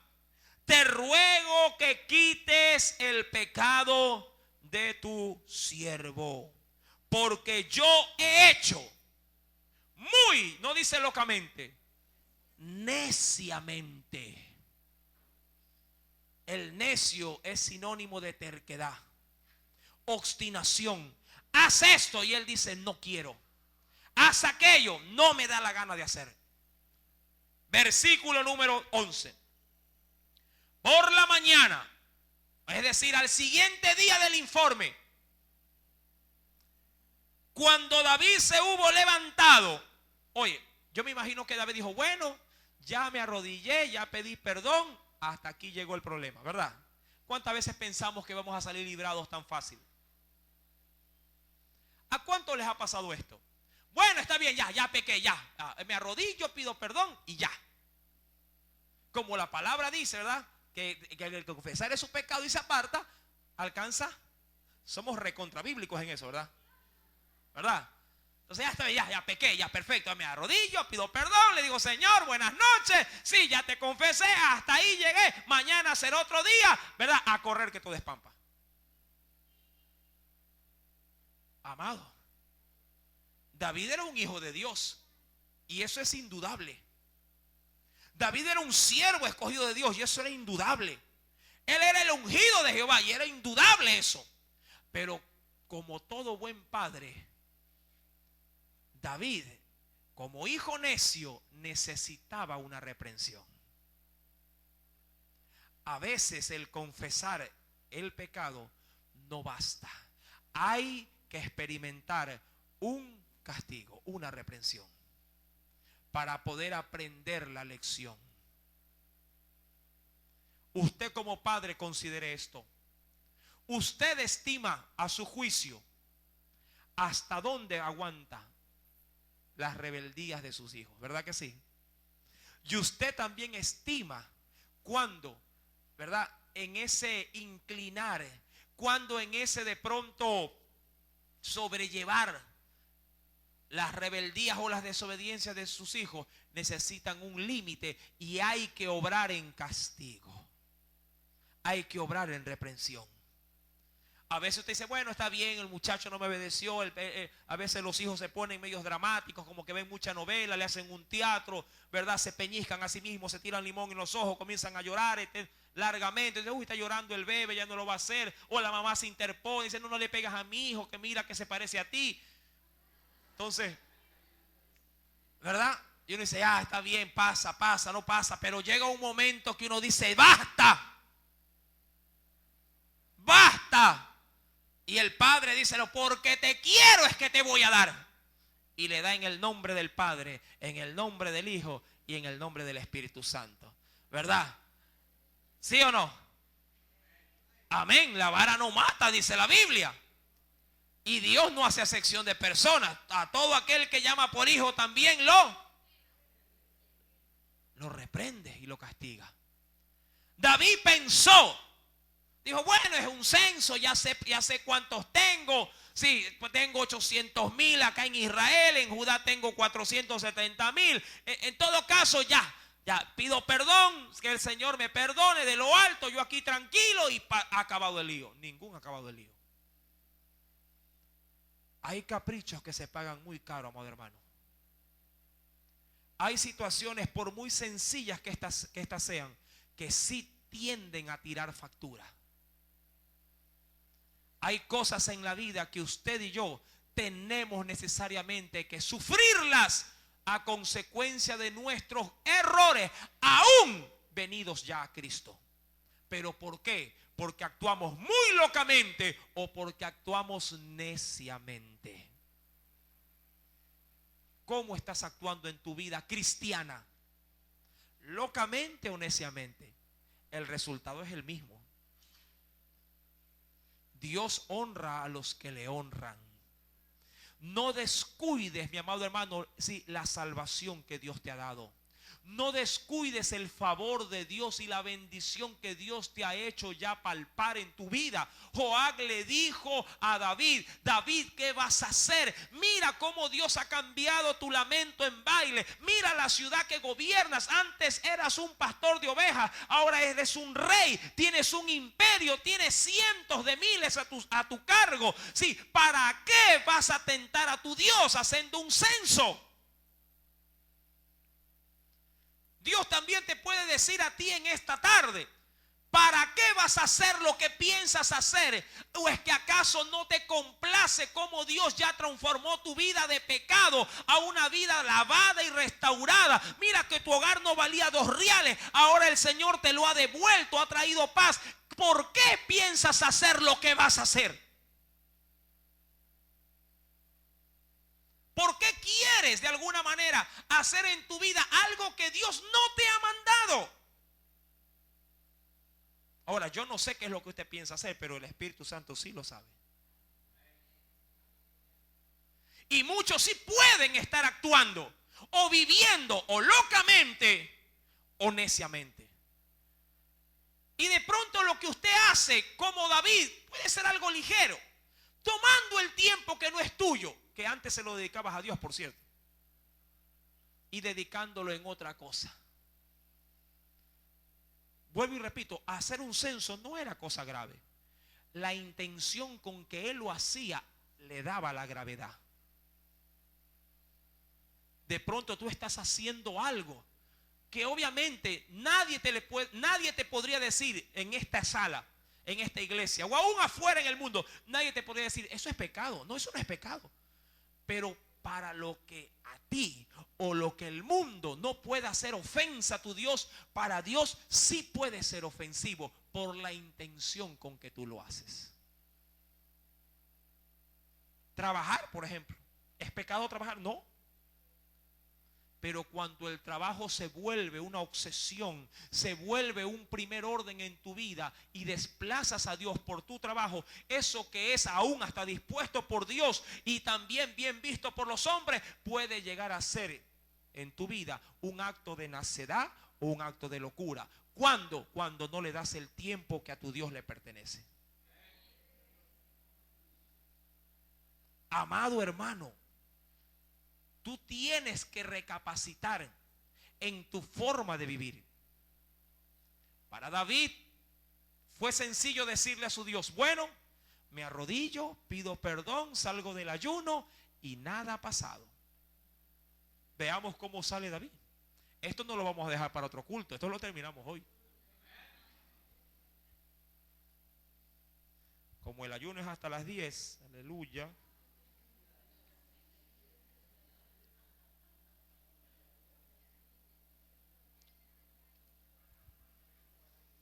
Speaker 2: te ruego que quites el pecado de tu siervo, porque yo he hecho muy, no dice locamente, neciamente. El necio es sinónimo de terquedad, obstinación. Haz esto y él dice no quiero. Haz aquello, no me da la gana de hacer. Versículo número 11. Por la mañana, es decir, al siguiente día del informe, cuando David se hubo levantado, oye, yo me imagino que David dijo, bueno, ya me arrodillé, ya pedí perdón, hasta aquí llegó el problema, ¿verdad? ¿Cuántas veces pensamos que vamos a salir librados tan fácil? ¿A cuántos les ha pasado esto? Bueno, está bien, ya pequé, ya. Me arrodillo, pido perdón y ya. Como la palabra dice, ¿verdad? Que el que confesare su pecado y se aparta, alcanza. Somos recontrabíblicos en eso, ¿verdad? ¿Verdad? Entonces ya está bien, ya pequé, ya perfecto. Me arrodillo, pido perdón, le digo, Señor, buenas noches. Sí, ya te confesé, hasta ahí llegué. Mañana será otro día, ¿verdad? A correr que todo es pampa. Amado, David era un hijo de Dios y eso es indudable. David era un siervo escogido de Dios y eso era indudable. Él era el ungido de Jehová y era indudable eso. Pero como todo buen padre, David, como hijo necio, necesitaba una reprensión. A veces el confesar el pecado no basta. Hay que experimentar un castigo, una reprensión, para poder aprender la lección. Usted como padre considere esto. Usted estima a su juicio hasta dónde aguanta las rebeldías de sus hijos, ¿verdad que sí? Y usted también estima cuando, ¿verdad? En ese inclinar, cuando en ese de pronto sobrellevar las rebeldías o las desobediencias de sus hijos necesitan un límite y hay que obrar en castigo. Hay que obrar en reprensión. A veces usted dice, bueno, está bien, el muchacho no me obedeció. A veces los hijos se ponen medios dramáticos, como que ven mucha novela, le hacen un teatro, ¿verdad? Se peñizcan a sí mismos, se tiran limón en los ojos, comienzan a llorar largamente. Dice, uy, está llorando el bebé, ya no lo va a hacer. O la mamá se interpone, dice, no le pegas a mi hijo, que mira que se parece a ti. Entonces, ¿verdad? Y uno dice, está bien, pasa, no pasa. Pero llega un momento que uno dice, basta. Basta. Y el padre dice, porque te quiero es que te voy a dar. Y le da en el nombre del Padre, en el nombre del Hijo y en el nombre del Espíritu Santo. ¿Verdad? ¿Sí o no? Amén. La vara no mata, dice la Biblia. Y Dios no hace acepción de personas. A todo aquel que llama por hijo también lo reprende y lo castiga. David pensó, dijo, bueno, es un censo, ya sé cuántos tengo. Sí, pues tengo 800,000 acá en Israel, en Judá tengo 470,000. En todo caso, ya pido perdón, que el Señor me perdone de lo alto, yo aquí tranquilo y ha acabado el lío. Ningún ha acabado el lío. Hay caprichos que se pagan muy caro, amado hermano. Hay situaciones, por muy sencillas que estas sean, que sí tienden a tirar factura. Hay cosas en la vida que usted y yo tenemos necesariamente que sufrirlas a consecuencia de nuestros errores, aún venidos ya a Cristo. ¿Pero por qué? Porque actuamos muy locamente o porque actuamos neciamente. ¿Cómo estás actuando en tu vida cristiana? ¿Locamente o neciamente? El resultado es el mismo. Dios honra a los que le honran. No descuides, mi amado hermano, la salvación que Dios te ha dado. No descuides el favor de Dios y la bendición que Dios te ha hecho ya palpar en tu vida. Joab le dijo a David: David, ¿qué vas a hacer? Mira cómo Dios ha cambiado tu lamento en baile. Mira la ciudad que gobiernas. Antes eras un pastor de ovejas, ahora eres un rey. Tienes un imperio, tienes cientos de miles a tu cargo. Sí, ¿para qué vas a tentar a tu Dios haciendo un censo? Dios también te puede decir a ti en esta tarde: ¿para qué vas a hacer lo que piensas hacer? ¿O es que acaso no te complace cómo Dios ya transformó tu vida de pecado a una vida lavada y restaurada? Mira que tu hogar no valía 2 reales, ahora el Señor te lo ha devuelto, ha traído paz. ¿Por qué piensas hacer lo que vas a hacer? ¿Por qué quieres de alguna manera hacer en tu vida algo que Dios no te ha mandado? Ahora, yo no sé qué es lo que usted piensa hacer, pero el Espíritu Santo sí lo sabe. Y muchos sí pueden estar actuando o viviendo o locamente o neciamente. Y de pronto lo que usted hace como David puede ser algo ligero, tomando el tiempo que no es tuyo, que antes se lo dedicabas a Dios, por cierto, y dedicándolo en otra cosa. Vuelvo y repito, hacer un censo no era cosa grave. La intención con que él lo hacía le daba la gravedad. De pronto tú estás haciendo algo que obviamente nadie te podría decir en esta sala, en esta iglesia, o aún afuera en el mundo. Nadie te podría decir: eso es pecado. No, eso no es pecado. Pero para lo que a ti o lo que el mundo no puede hacer ofensa a tu Dios, para Dios sí puede ser ofensivo por la intención con que tú lo haces. Trabajar, por ejemplo, ¿es pecado trabajar? No. Pero cuando el trabajo se vuelve una obsesión, se vuelve un primer orden en tu vida y desplazas a Dios por tu trabajo, eso que es aún hasta dispuesto por Dios y también bien visto por los hombres, puede llegar a ser en tu vida un acto de necedad o un acto de locura. ¿Cuándo? Cuando no le das el tiempo que a tu Dios le pertenece. Amado hermano, tú tienes que recapacitar en tu forma de vivir. Para David fue sencillo decirle a su Dios: bueno, me arrodillo, pido perdón, salgo del ayuno y nada ha pasado. Veamos cómo sale David. Esto no lo vamos a dejar para otro culto, esto lo terminamos hoy. Como el ayuno es hasta las 10, aleluya.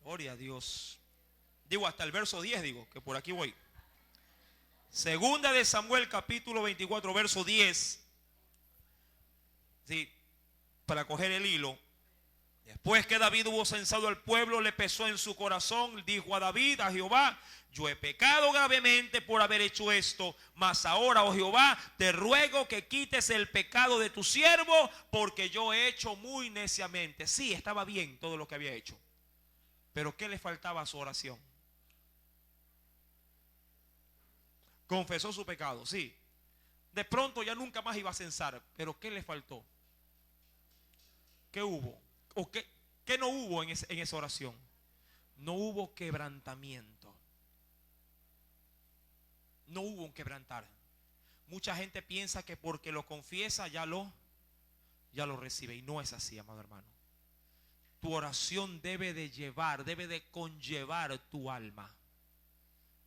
Speaker 2: Gloria a Dios. Digo hasta el verso 10, digo, que por aquí voy. Segunda de Samuel capítulo 24, verso 10. Sí, para coger el hilo. Después que David hubo censado al pueblo, le pesó en su corazón. Dijo a David, a Jehová: yo he pecado gravemente por haber hecho esto. Mas ahora, oh Jehová, te ruego que quites el pecado de tu siervo, porque yo he hecho muy neciamente. Sí, estaba bien todo lo que había hecho, pero ¿qué le faltaba a su oración? Confesó su pecado, sí. De pronto ya nunca más iba a censar, pero ¿qué le faltó? ¿Qué hubo? ¿O qué no hubo en esa oración? No hubo quebrantamiento. No hubo un quebrantar. Mucha gente piensa que porque lo confiesa ya lo recibe, y no es así, amado hermano. Tu oración debe de conllevar tu alma.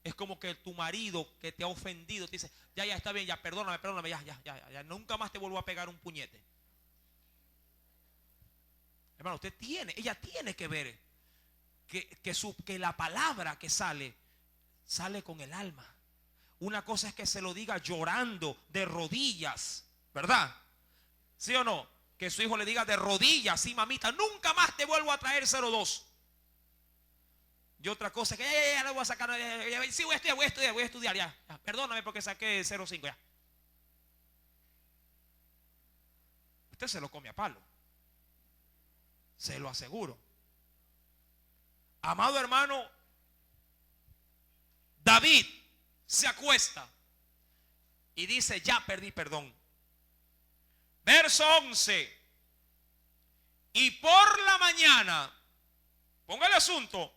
Speaker 2: Es como que tu marido que te ha ofendido te dice, ya, está bien, ya, perdóname, ya, nunca más te vuelvo a pegar un puñete. Hermano, ella tiene que ver que la palabra que sale con el alma. Una cosa es que se lo diga llorando, de rodillas, ¿verdad? ¿Sí o no? Que su hijo le diga de rodillas, sí, mamita, nunca más te vuelvo a traer 02. Y otra cosa que ya lo voy a sacar, sí, voy a estudiar, ya. Perdóname porque saqué 05 ya. Usted se lo come a palo. Se lo aseguro. Amado hermano, David se acuesta y dice, ya perdí perdón. Verso 11. Y por la mañana, ponga el asunto,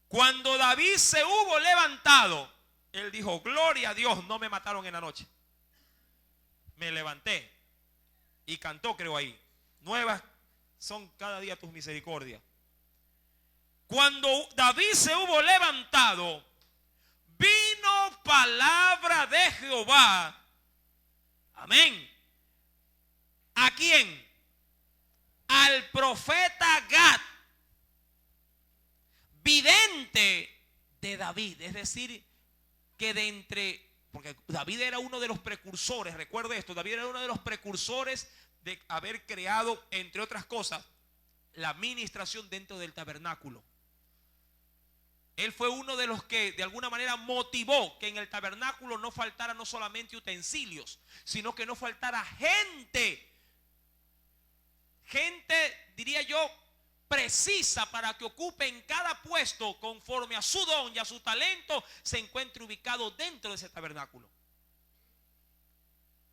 Speaker 2: cuando David se hubo levantado, él dijo, gloria a Dios, no me mataron en la noche. Me levanté y cantó, creo ahí, nuevas son cada día tus misericordias. Cuando David se hubo levantado, vino palabra de Jehová. Amén. ¿A quién? Al profeta Gad, vidente de David. Es decir, que porque David era uno de los precursores, recuerde esto, David era uno de los precursores de haber creado, entre otras cosas, la administración dentro del tabernáculo. Él fue uno de los que de alguna manera motivó que en el tabernáculo no faltara no solamente utensilios, sino que no faltara gente, diría yo, precisa para que ocupe en cada puesto conforme a su don y a su talento se encuentre ubicado dentro de ese tabernáculo.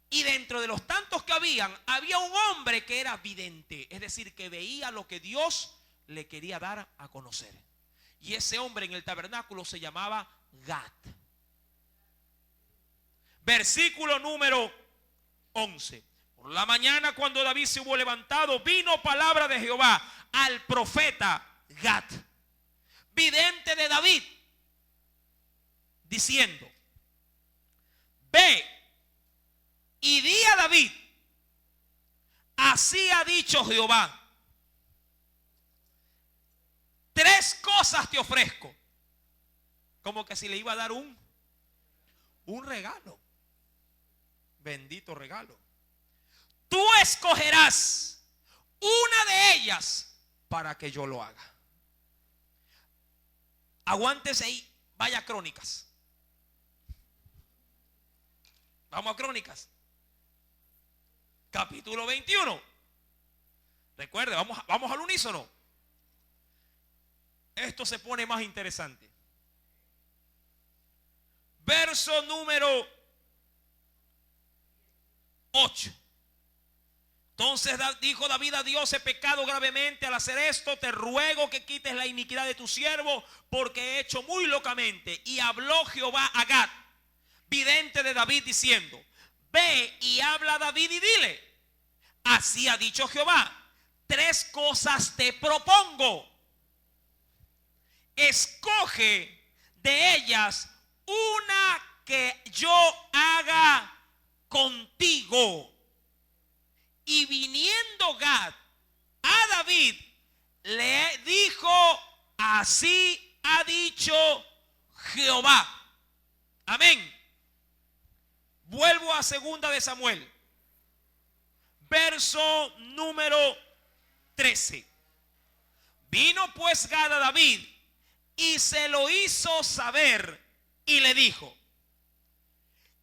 Speaker 2: Y dentro de los tantos que había un hombre que era vidente, es decir, que veía lo que Dios le quería dar a conocer. Y ese hombre en el tabernáculo se llamaba Gad. Versículo número 11. Por la mañana, cuando David se hubo levantado, vino palabra de Jehová al profeta Gad, vidente de David, diciendo, ve y di a David, así ha dicho Jehová, 3 cosas te ofrezco. Como que si le iba a dar un regalo. Bendito regalo. Tú escogerás una de ellas para que yo lo haga. Aguántese ahí, vaya a Crónicas. Vamos a Crónicas. Capítulo 21. Recuerde, vamos al unísono. Esto se pone más interesante. Verso número 8. Entonces dijo David a Dios, he pecado gravemente al hacer esto, te ruego que quites la iniquidad de tu siervo, porque he hecho muy locamente. Y habló Jehová a Gad, vidente de David, diciendo, ve y habla a David y dile, así ha dicho Jehová, 3 cosas te propongo. Escoge de ellas una que yo haga contigo. Y viniendo Gad a David, le dijo, así ha dicho Jehová. Amén. Vuelvo a 2 de Samuel, verso número 13. Vino pues Gad a David y se lo hizo saber y le dijo,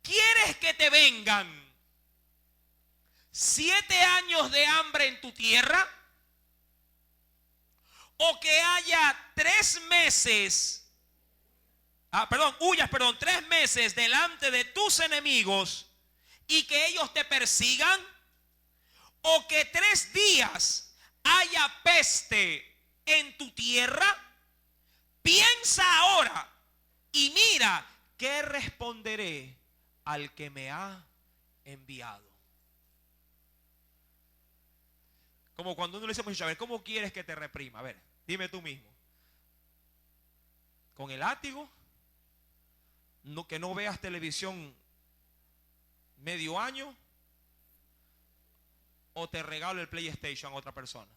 Speaker 2: ¿quieres que te vengan 7 años de hambre en tu tierra? ¿O que haya 3 meses, huyas 3 meses delante de tus enemigos y que ellos te persigan? ¿O que 3 días haya peste en tu tierra? Piensa ahora y mira qué responderé al que me ha enviado. Como cuando uno le dice, muchacho, a ver, ¿cómo quieres que te reprima? A ver, dime tú mismo. ¿Con el látigo que no veas televisión medio año, o te regalo el PlayStation a otra persona?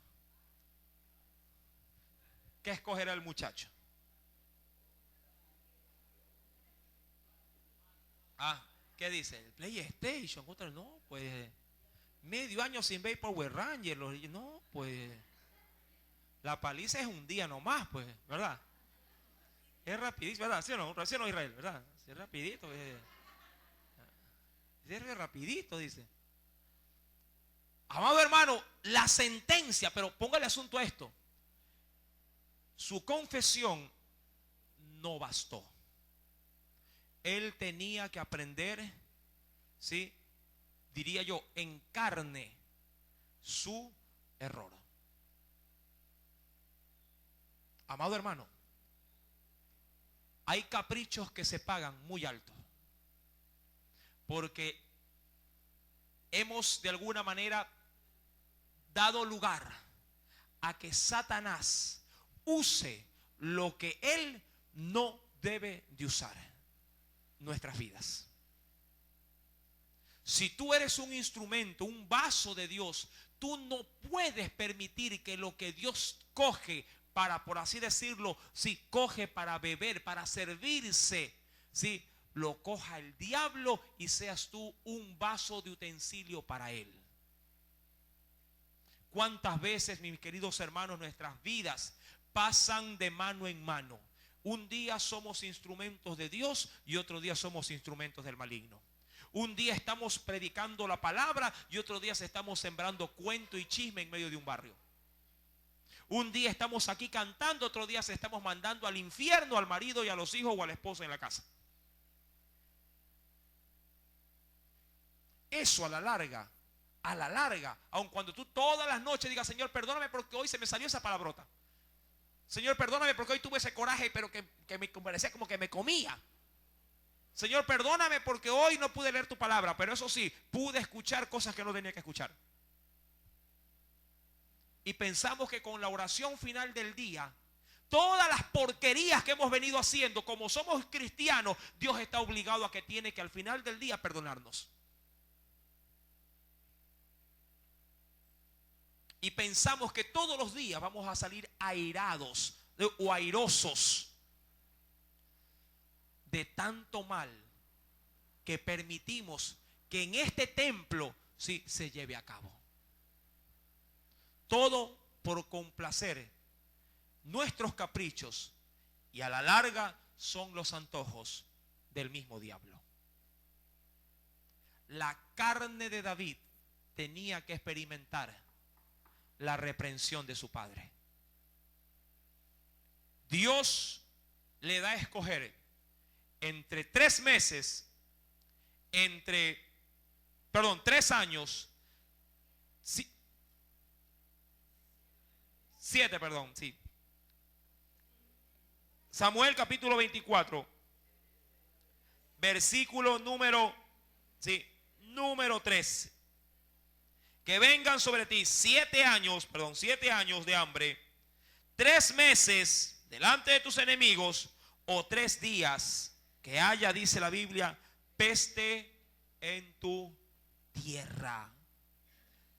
Speaker 2: ¿Qué escogerá el muchacho? ¿Qué dice? El PlayStation. Otra, no, pues medio año sin ver Power Rangers. No, pues la paliza es un día nomás, pues, ¿verdad? Es rapidísimo, ¿verdad? ¿Sí o no? ¿Sí o no, Israel? ¿Verdad? Sí, es rapidito. Es rapidito, dice. Amado hermano, la sentencia, pero póngale asunto a esto. Su confesión no bastó. Él tenía que aprender, ¿sí? Diría yo, en carne su error. Amado hermano, hay caprichos que se pagan muy altos, porque hemos de alguna manera dado lugar a que Satanás use lo que él no debe de usar: nuestras vidas. Si tú eres un instrumento, un vaso de Dios, tú no puedes permitir que lo que Dios coge para, por así decirlo, si coge para beber, para servirse, si lo coja el diablo y seas tú un vaso de utensilio para él. ¿Cuántas veces, mis queridos hermanos, nuestras vidas pasan de mano en mano? Un día somos instrumentos de Dios y otro día somos instrumentos del maligno. Un día estamos predicando la palabra y otro día estamos sembrando cuento y chisme en medio de un barrio. Un día estamos aquí cantando, otro día se estamos mandando al infierno al marido y a los hijos o a la esposa en la casa. Eso a la larga, aun cuando tú todas las noches digas: Señor, perdóname porque hoy se me salió esa palabrota. Señor, perdóname porque hoy tuve ese coraje, pero que me parecía como que me comía. Señor, perdóname porque hoy no pude leer tu palabra, pero eso sí, pude escuchar cosas que no tenía que escuchar. Y pensamos que con la oración final del día, todas las porquerías que hemos venido haciendo, como somos cristianos, Dios está obligado a que tiene que al final del día perdonarnos. Y pensamos que todos los días vamos a salir airados o airosos de tanto mal que permitimos que en este templo sí se lleve a cabo. Todo por complacer nuestros caprichos, y a la larga son los antojos del mismo diablo. La carne de David tenía que experimentar la reprensión de su padre. Dios le da a escoger entre 3 meses, 3 años, 7, sí. Samuel capítulo 24, versículo número 3. Que vengan sobre ti 7 años de hambre, 3 meses delante de tus enemigos, o 3 días que haya, dice la Biblia, peste en tu tierra.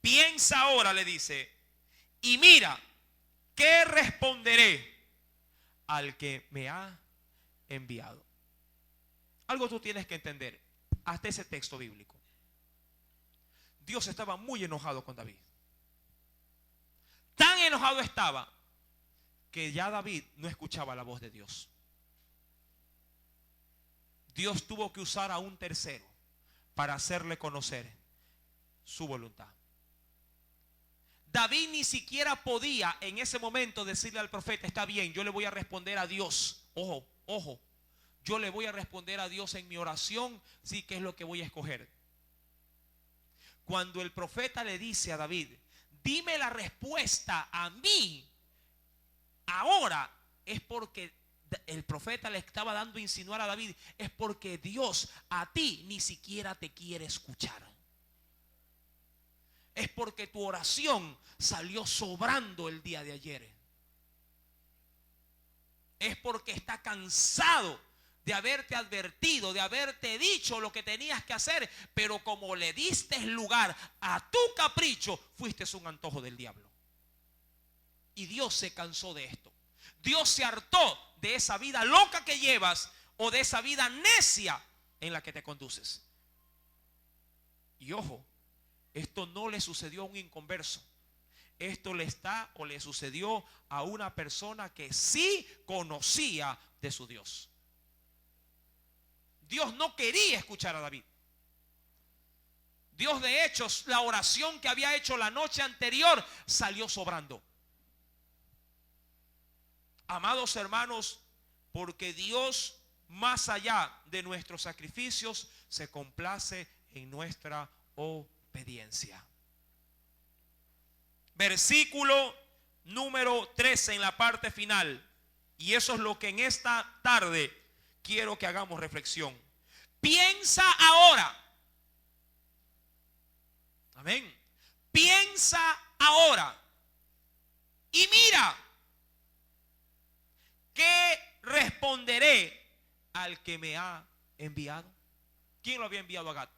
Speaker 2: Piensa ahora, le dice, y mira, ¿qué responderé al que me ha enviado? Algo tú tienes que entender hasta ese texto bíblico. Dios estaba muy enojado con David. Tan enojado estaba que ya David no escuchaba la voz de Dios. Dios tuvo que usar a un tercero para hacerle conocer su voluntad. David ni siquiera podía en ese momento decirle al profeta: está bien, yo le voy a responder a Dios. Ojo, yo le voy a responder a Dios en mi oración, sí, que es lo que voy a escoger. Cuando el profeta le dice a David: dime la respuesta a mí ahora, es porque el profeta le estaba dando a insinuar a David: es porque Dios a ti ni siquiera te quiere escuchar. Es porque tu oración salió sobrando el día de ayer. Es porque está cansado de haberte advertido, de haberte dicho lo que tenías que hacer, pero como le diste lugar a tu capricho, fuiste un antojo del diablo. Y Dios se cansó de esto. Dios se hartó de esa vida loca que llevas o de esa vida necia en la que te conduces. Y ojo, esto no le sucedió a un inconverso. Esto le sucedió a una persona que sí conocía de su Dios. Dios no quería escuchar a David. Dios, de hecho, la oración que había hecho la noche anterior salió sobrando. Amados hermanos, porque Dios, más allá de nuestros sacrificios, se complace en nuestra obediencia. Versículo número 13 en la parte final. Y eso es lo que en esta tarde quiero que hagamos reflexión. Piensa ahora. Amén. Piensa ahora. Y mira, ¿qué responderé al que me ha enviado? ¿Quién lo había enviado a Gad?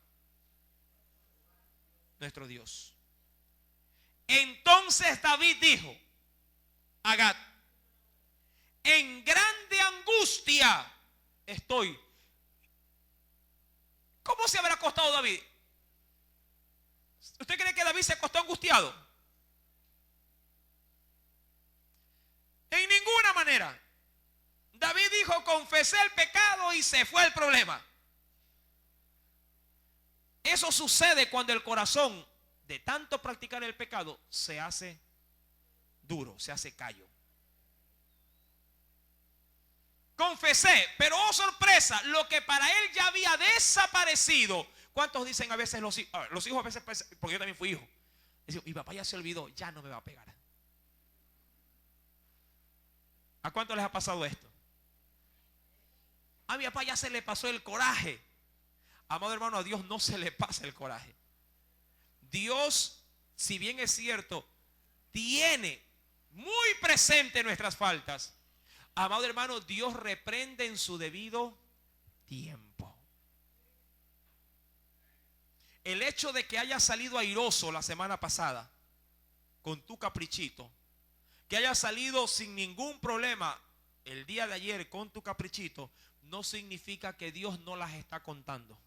Speaker 2: Nuestro Dios. Entonces David dijo a Gad: en grande angustia estoy. ¿Cómo se habrá acostado David? ¿Usted cree que David se acostó angustiado? En ninguna manera. David dijo: confesé el pecado y se fue el problema. Eso sucede cuando el corazón, de tanto practicar el pecado, se hace duro, se hace callo. Confesé, pero oh sorpresa, lo que para él ya había desaparecido. ¿Cuántos dicen a veces los hijos? Los hijos a veces, porque yo también fui hijo, dicen: mi papá ya se olvidó, ya no me va a pegar. ¿A cuántos les ha pasado esto? A mi papá ya se le pasó el coraje. Amado hermano, a Dios no se le pasa el coraje. Dios, si bien es cierto, tiene muy presente nuestras faltas. Amado hermano, Dios reprende en su debido tiempo. El hecho de que hayas salido airoso la semana pasada con tu caprichito, que hayas salido sin ningún problema el día de ayer con tu caprichito, no significa que Dios no las está contando.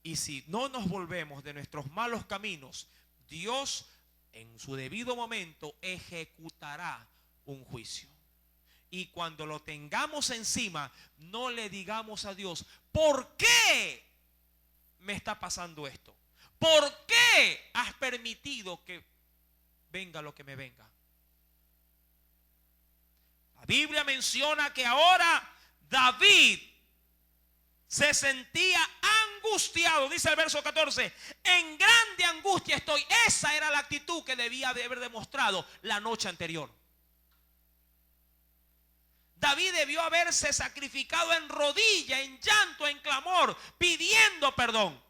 Speaker 2: Y si no nos volvemos de nuestros malos caminos, Dios en su debido momento ejecutará un juicio. Y cuando lo tengamos encima, no le digamos a Dios: ¿por qué me está pasando esto? ¿Por qué has permitido que venga lo que me venga? La Biblia menciona que ahora David se sentía angustiado. Dice el verso 14: en grande angustia estoy. Esa era la actitud que debía de haber demostrado la noche anterior. David debió haberse sacrificado en rodilla, en llanto, en clamor, pidiendo perdón.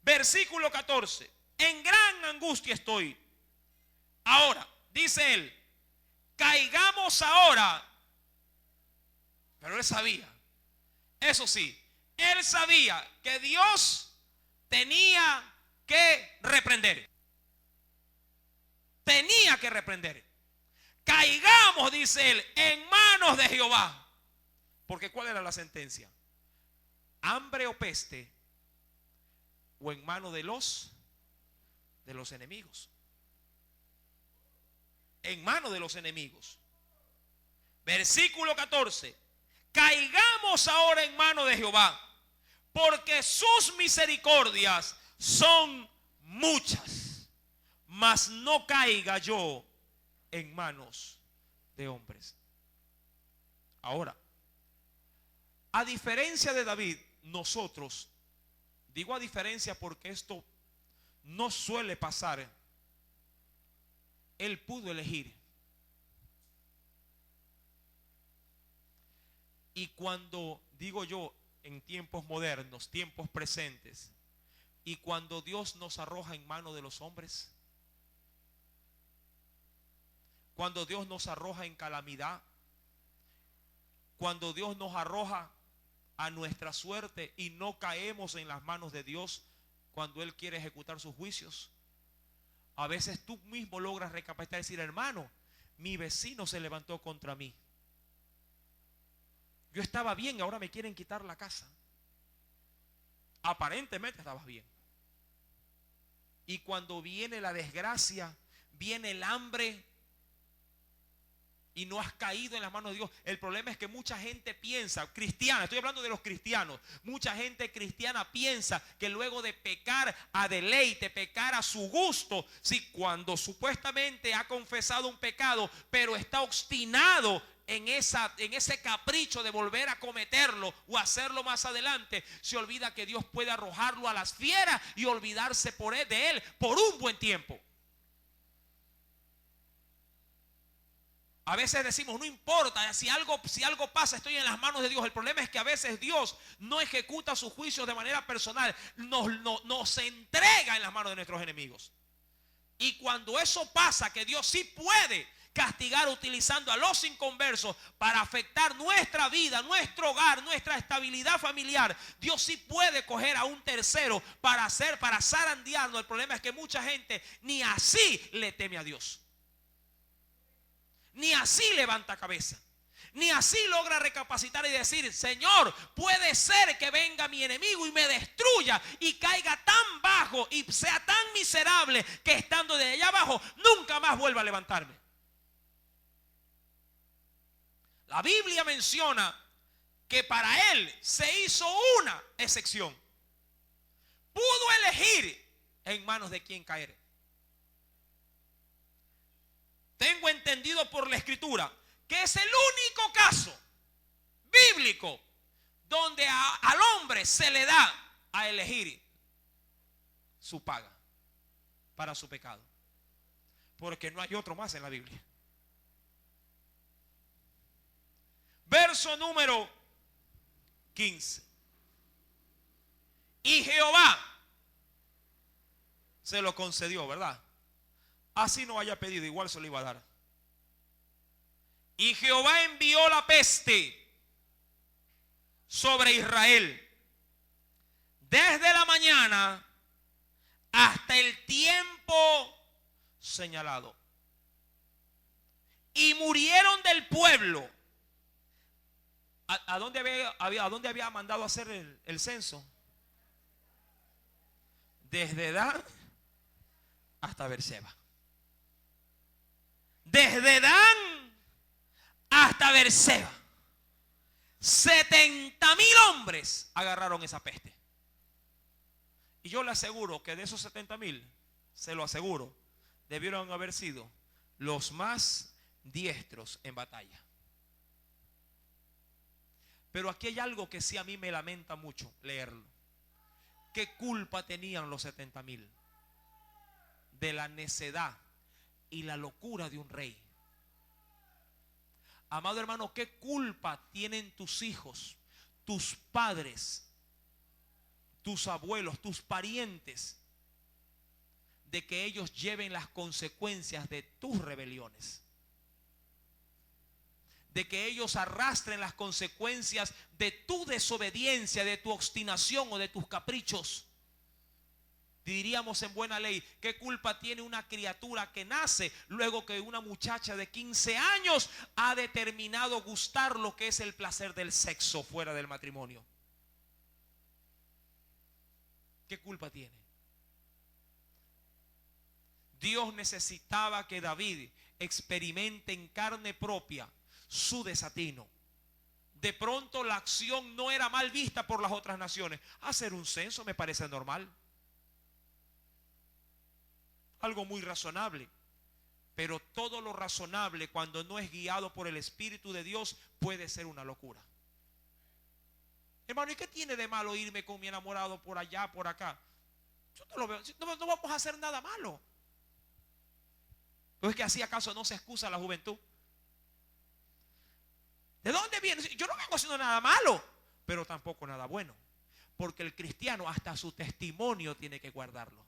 Speaker 2: Versículo 14: en gran angustia estoy. Ahora, dice él, caigamos ahora. Pero él sabía, eso sí, él sabía que Dios tenía que reprender. Tenía que reprender. Caigamos, dice él, en manos de Jehová. Porque ¿cuál era la sentencia? Hambre o peste, o en manos de los enemigos. En manos de los enemigos. Versículo 14: caigamos ahora en manos de Jehová, porque sus misericordias son muchas, mas no caiga yo en manos de hombres. Ahora, a diferencia de David, nosotros, digo a diferencia porque esto no suele pasar, él pudo elegir. Y cuando digo yo en tiempos modernos, tiempos presentes, y cuando Dios nos arroja en manos de los hombres, cuando Dios nos arroja en calamidad, cuando Dios nos arroja a nuestra suerte y no caemos en las manos de Dios cuando Él quiere ejecutar sus juicios. A veces tú mismo logras recapacitar y decir: hermano, mi vecino se levantó contra mí. Yo estaba bien, ahora me quieren quitar la casa. Aparentemente estabas bien. Y cuando viene la desgracia, viene el hambre y no has caído en las manos de Dios. El problema es que mucha gente piensa, cristiana, estoy hablando de los cristianos, mucha gente cristiana piensa que luego de pecar a deleite, pecar a su gusto, si cuando supuestamente ha confesado un pecado, pero está obstinado en ese capricho de volver a cometerlo o hacerlo más adelante, se olvida que Dios puede arrojarlo a las fieras y olvidarse de él por un buen tiempo. A veces decimos: no importa, si algo pasa, estoy en las manos de Dios. El problema es que a veces Dios no ejecuta sus juicios de manera personal, nos entrega en las manos de nuestros enemigos. Y cuando eso pasa, que Dios sí puede castigar utilizando a los inconversos para afectar nuestra vida, nuestro hogar, nuestra estabilidad familiar, Dios sí puede coger a un tercero para zarandearnos. El problema es que mucha gente ni así le teme a Dios, ni así levanta cabeza, ni así logra recapacitar y decir: Señor, puede ser que venga mi enemigo y me destruya y caiga tan bajo y sea tan miserable que estando de allá abajo nunca más vuelva a levantarme. La Biblia menciona que para él se hizo una excepción. Pudo elegir en manos de quién caer. Tengo entendido por la Escritura que es el único caso bíblico donde al hombre se le da a elegir su paga para su pecado, porque no hay otro más en la Biblia. Verso número 15. Y Jehová se lo concedió, ¿verdad? Así no haya pedido, igual se lo iba a dar. Y Jehová envió la peste sobre Israel desde la mañana hasta el tiempo señalado. Y murieron del pueblo. ¿A dónde había mandado hacer el censo? Desde Dan hasta Beerseba. Desde Dan hasta Beerseba. 70,000 hombres agarraron esa peste. Y yo le aseguro que de esos 70,000, se lo aseguro, debieron haber sido los más diestros en batalla. Pero aquí hay algo que sí a mí me lamenta mucho leerlo. ¿Qué culpa tenían los 70,000 de la necedad y la locura de un rey? Amado hermano, ¿qué culpa tienen tus hijos, tus padres, tus abuelos, tus parientes, de que ellos lleven las consecuencias de tus rebeliones? De que ellos arrastren las consecuencias de tu desobediencia, de tu obstinación o de tus caprichos. Diríamos en buena ley: ¿qué culpa tiene una criatura que nace luego que una muchacha de 15 años ha determinado gustar lo que es el placer del sexo fuera del matrimonio? ¿Qué culpa tiene? Dios necesitaba que David experimente en carne propia su desatino. De pronto la acción no era mal vista por las otras naciones. Hacer un censo me parece normal, algo muy razonable. Pero todo lo razonable, cuando no es guiado por el Espíritu de Dios, puede ser una locura. Hermano, ¿y qué tiene de malo irme con mi enamorado por allá, por acá? Yo no lo veo. No vamos a hacer nada malo. ¿O es que así acaso no se excusa la juventud? ¿De dónde viene? Yo no vengo haciendo nada malo, pero tampoco nada bueno. Porque el cristiano hasta su testimonio tiene que guardarlo.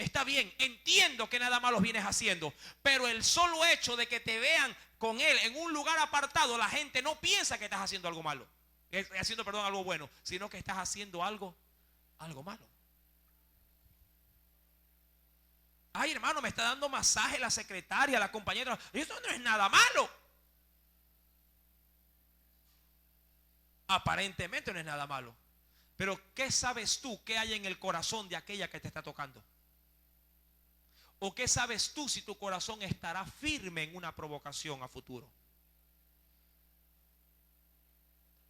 Speaker 2: Está bien, entiendo que nada malo vienes haciendo, pero el solo hecho de que te vean con él en un lugar apartado, la gente no piensa que estás haciendo algo malo, algo bueno, sino que estás haciendo algo malo. Ay, hermano, me está dando masaje la secretaria, la compañera. Eso no es nada malo. Aparentemente no es nada malo. Pero ¿qué sabes tú qué hay en el corazón de aquella que te está tocando? ¿O qué sabes tú si tu corazón estará firme en una provocación a futuro?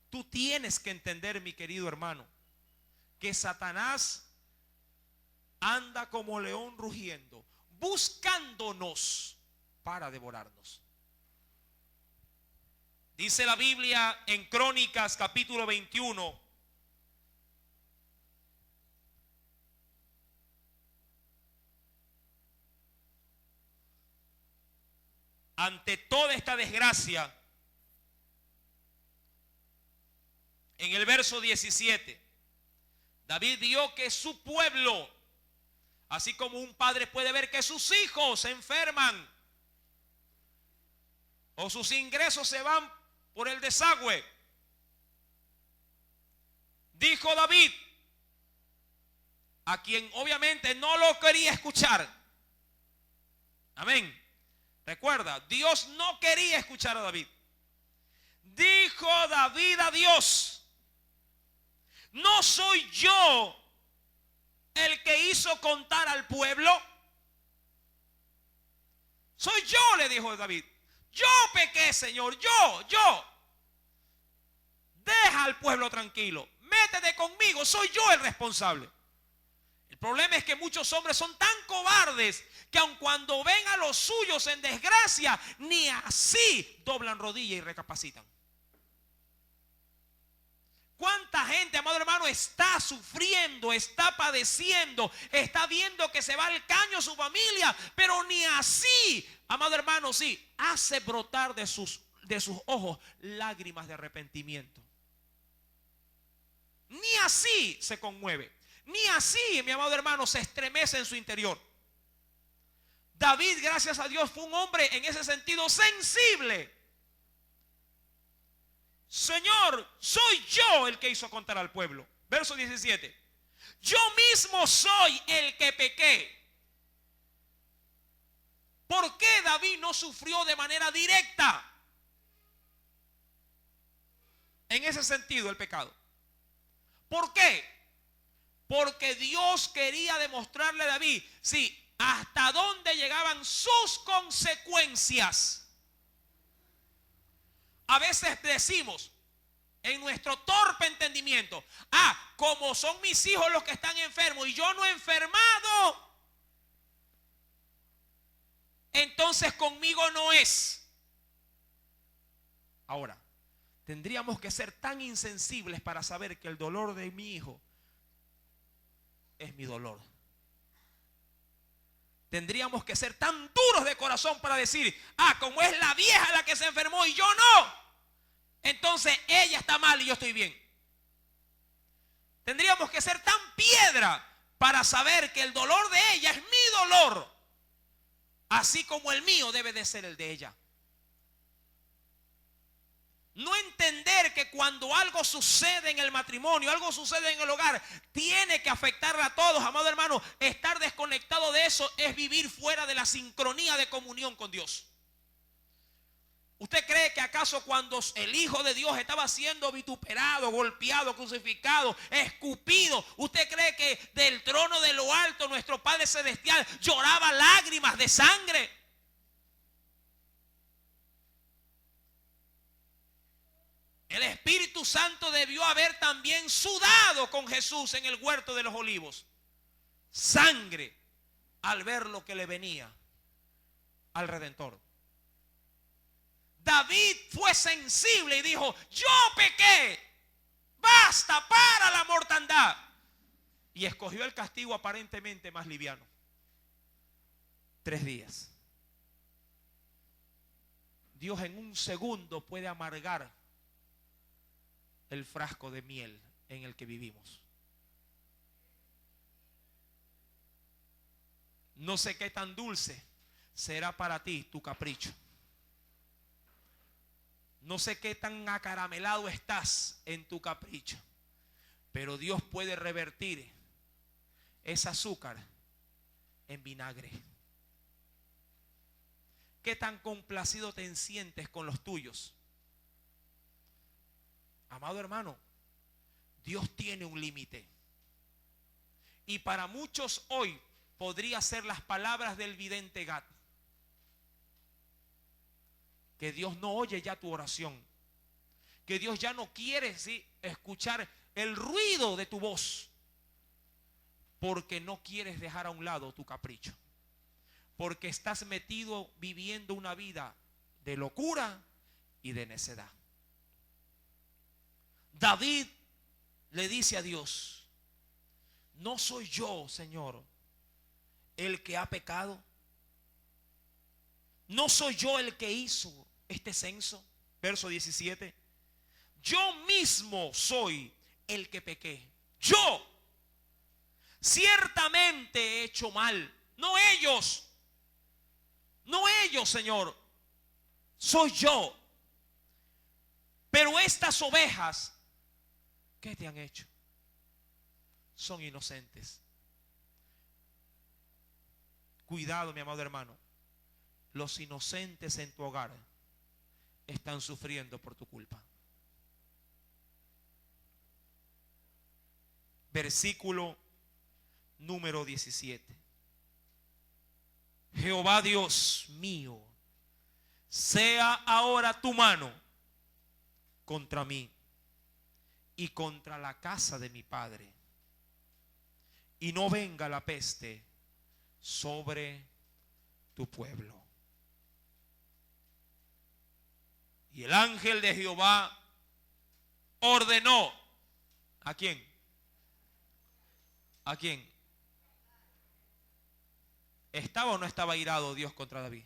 Speaker 2: Tú tienes que entender, mi querido hermano, que Satanás anda como león rugiendo, buscándonos para devorarnos. Dice la Biblia en Crónicas capítulo 21. Ante toda esta desgracia, en el verso 17, David vio que su pueblo, así como un padre puede ver que sus hijos se enferman o sus ingresos se van por el desagüe, dijo David, a quien obviamente no lo quería escuchar. Amén. Recuerda, Dios no quería escuchar a David. Dijo David a Dios: ¿no soy yo el que hizo contar al pueblo? Soy yo, le dijo David. Yo pequé, Señor, yo. Deja al pueblo tranquilo. Métete conmigo, soy yo el responsable. El problema es que muchos hombres son tan cobardes que aun cuando ven a los suyos en desgracia, ni así doblan rodilla y recapacitan. ¿Cuánta gente, amado hermano, está sufriendo, está padeciendo, está viendo que se va al caño su familia, pero ni así, amado hermano, sí, hace brotar de sus ojos lágrimas de arrepentimiento? Ni así se conmueve, ni así, mi amado hermano, se estremece en su interior. David, gracias a Dios, fue un hombre en ese sentido sensible. Señor, soy yo el que hizo contar al pueblo. Verso 17. Yo mismo soy el que pequé. ¿Por qué David no sufrió de manera directa en ese sentido el pecado? ¿Por qué? Porque Dios quería demostrarle a David, sí, hasta dónde llegaban sus consecuencias. A veces decimos en nuestro torpe entendimiento: como son mis hijos los que están enfermos y yo no he enfermado, entonces conmigo no es. Ahora, tendríamos que ser tan insensibles para saber que el dolor de mi hijo es mi dolor. Tendríamos que ser tan duros de corazón para decir: como es la vieja la que se enfermó y yo no, entonces ella está mal y yo estoy bien. Tendríamos que ser tan piedra para saber que el dolor de ella es mi dolor, así como el mío debe de ser el de ella. No entender que cuando algo sucede en el matrimonio, algo sucede en el hogar, tiene que afectarla a todos, amado hermano. Estar desconectado de eso es vivir fuera de la sincronía de comunión con Dios. ¿Usted cree que acaso cuando el Hijo de Dios estaba siendo vituperado, golpeado, crucificado, escupido, usted cree que del trono de lo alto nuestro Padre Celestial lloraba lágrimas de sangre? El Espíritu Santo debió haber también sudado con Jesús en el huerto de los olivos sangre al ver lo que le venía al Redentor. David fue sensible y dijo: yo pequé, basta, para la mortandad. Y escogió el castigo aparentemente más liviano: 3 días. Dios en un segundo puede amargar el frasco de miel en el que vivimos. No sé qué tan dulce será para ti tu capricho. No sé qué tan acaramelado estás en tu capricho. Pero Dios puede revertir ese azúcar en vinagre. ¿Qué tan complacido te sientes con los tuyos? Amado hermano, Dios tiene un límite. Y para muchos hoy podría ser las palabras del vidente Gad. Que Dios no oye ya tu oración. Que Dios ya no quiere, ¿sí?, escuchar el ruido de tu voz. Porque no quieres dejar a un lado tu capricho. Porque estás metido viviendo una vida de locura y de necedad. David le dice a Dios: ¿no soy yo, Señor, el que ha pecado? ¿No soy yo el que hizo este censo? Verso 17. Yo mismo soy el que pequé. Yo ciertamente he hecho mal. No ellos. No ellos, Señor. Soy yo. Pero estas ovejas, ¿qué te han hecho? Son inocentes. Cuidado, mi amado hermano. Los inocentes en tu hogar están sufriendo por tu culpa. Versículo número 17. Jehová Dios mío, sea ahora tu mano contra mí y contra la casa de mi padre, y no venga la peste sobre tu pueblo. Y el ángel de Jehová ordenó. ¿A quién? ¿A quién? ¿Estaba o no estaba irado Dios contra David?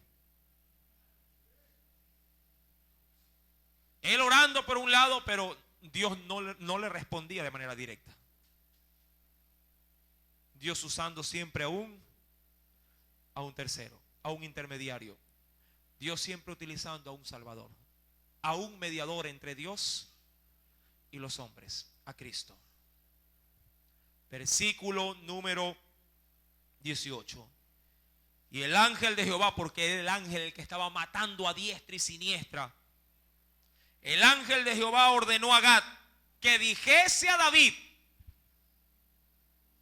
Speaker 2: Él orando por un lado, pero Dios no le respondía de manera directa. Dios usando siempre a un tercero, a un intermediario. Dios siempre utilizando a un salvador, a un mediador entre Dios y los hombres, a Cristo. Versículo número 18. Y el ángel de Jehová, porque era el ángel que estaba matando a diestra y siniestra, el ángel de Jehová ordenó a Gad que dijese a David.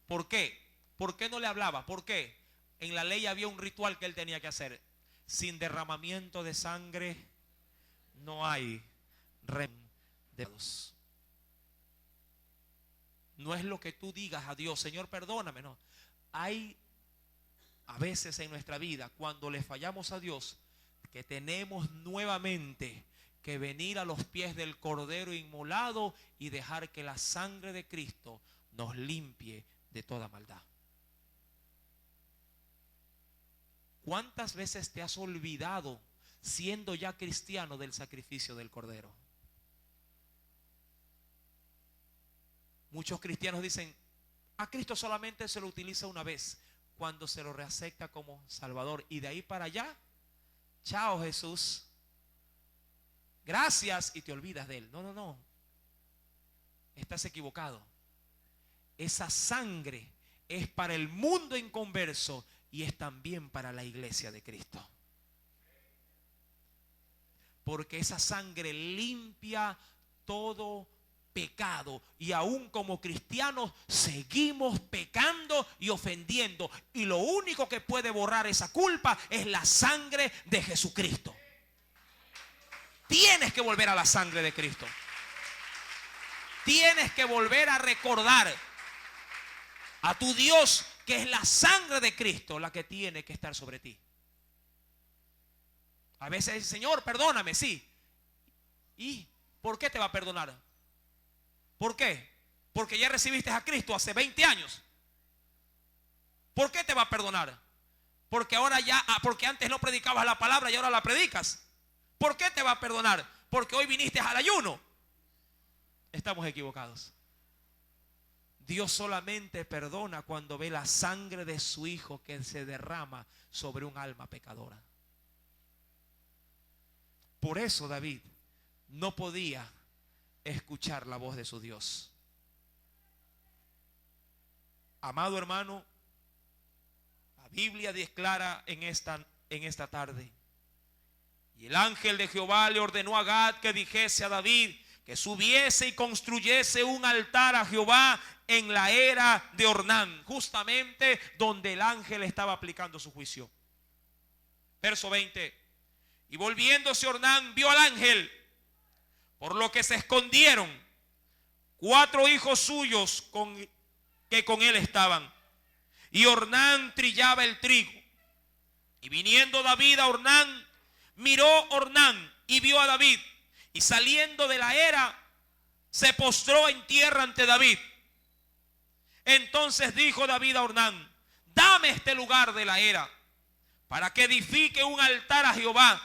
Speaker 2: ¿Por qué? ¿Por qué no le hablaba? ¿Por qué? En la ley había un ritual que él tenía que hacer. Sin derramamiento de sangre no hay remisión de pecados. No es lo que tú digas a Dios, Señor, perdóname, no. Hay a veces en nuestra vida, cuando le fallamos a Dios, que tenemos nuevamente que venir a los pies del Cordero inmolado y dejar que la sangre de Cristo nos limpie de toda maldad. ¿Cuántas veces te has olvidado, siendo ya cristiano, del sacrificio del Cordero? Muchos cristianos dicen: a Cristo solamente se lo utiliza una vez, cuando se lo reacepta como Salvador, y de ahí para allá, chao Jesús, gracias, y te olvidas de Él. No, estás equivocado. Esa sangre es para el mundo inconverso y es también para la iglesia de Cristo, porque esa sangre limpia todo pecado, y aún como cristianos seguimos pecando y ofendiendo, y lo único que puede borrar esa culpa es la sangre de Jesucristo. Tienes que volver a la sangre de Cristo. Tienes que volver a recordar a tu Dios que es la sangre de Cristo la que tiene que estar sobre ti. A veces dice: Señor, perdóname, sí. ¿Y por qué te va a perdonar? ¿Por qué? Porque ya recibiste a Cristo hace 20 años. ¿Por qué te va a perdonar? Porque ahora porque antes no predicabas la palabra y ahora la predicas. ¿Por qué te va a perdonar? Porque hoy viniste al ayuno. Estamos equivocados. Dios solamente perdona cuando ve la sangre de su Hijo que se derrama sobre un alma pecadora. Por eso David no podía escuchar la voz de su Dios. Amado hermano, la Biblia declara en esta tarde: y el ángel de Jehová le ordenó a Gad que dijese a David que subiese y construyese un altar a Jehová en la era de Ornán, justamente donde el ángel estaba aplicando su juicio. Verso 20. Y volviéndose Ornán vio al ángel, por lo que se escondieron 4 hijos suyos que con él estaban. Y Ornán trillaba el trigo. Y viniendo David a Ornán, miró Ornán y vio a David. Y saliendo de la era, se postró en tierra ante David. Entonces dijo David a Ornán: dame este lugar de la era, para que edifique un altar a Jehová.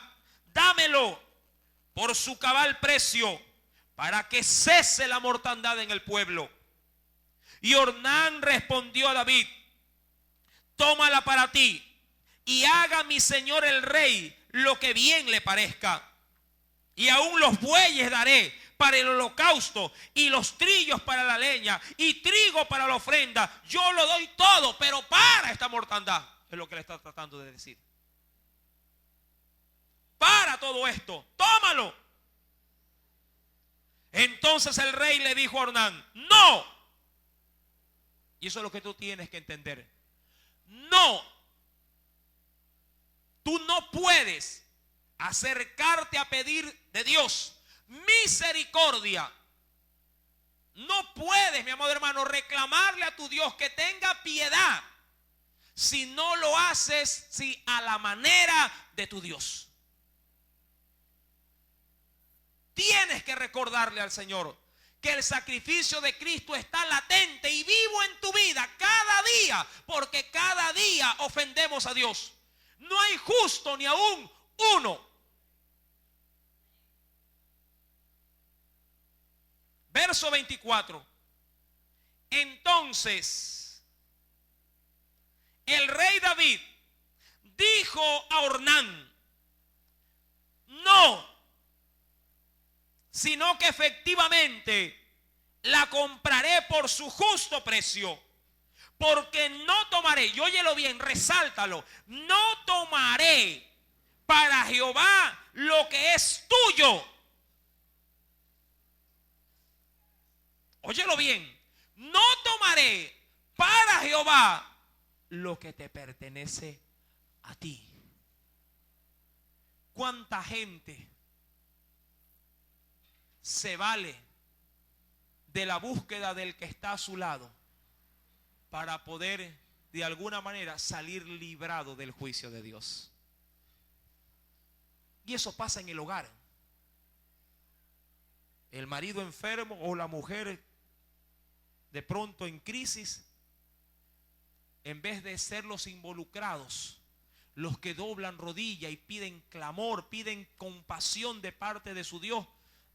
Speaker 2: Dámelo por su cabal precio, para que cese la mortandad en el pueblo. Y Ornán respondió a David: tómala para ti, y haga mi señor el rey lo que bien le parezca. Y aún los bueyes daré para el holocausto, y los trillos para la leña, y trigo para la ofrenda. Yo lo doy todo, pero para esta mortandad. Es lo que le está tratando de decir. Para todo esto, tómalo. Entonces el rey le dijo a Ornán: no. Y eso es lo que tú tienes que entender. No. Tú no puedes acercarte a pedir de Dios misericordia. No puedes, mi amado hermano, reclamarle a tu Dios que tenga piedad si no lo haces a la manera de tu Dios. Tienes que recordarle al Señor que el sacrificio de Cristo está latente y vivo en tu vida cada día, porque cada día ofendemos a Dios. No hay justo ni aún uno. Verso 24. Entonces el rey David dijo a Ornán: no, sino que efectivamente la compraré por su justo precio, porque no tomaré, y óyelo bien, resáltalo, no tomaré para Jehová lo que es tuyo. Óyelo bien, no tomaré para Jehová lo que te pertenece a ti. ¿Cuánta gente se vale de la búsqueda del que está a su lado para poder de alguna manera salir librado del juicio de Dios? Y eso pasa en el hogar. El marido enfermo o la mujer de pronto en crisis, en vez de ser los involucrados, los que doblan rodilla y piden clamor, piden compasión de parte de su Dios,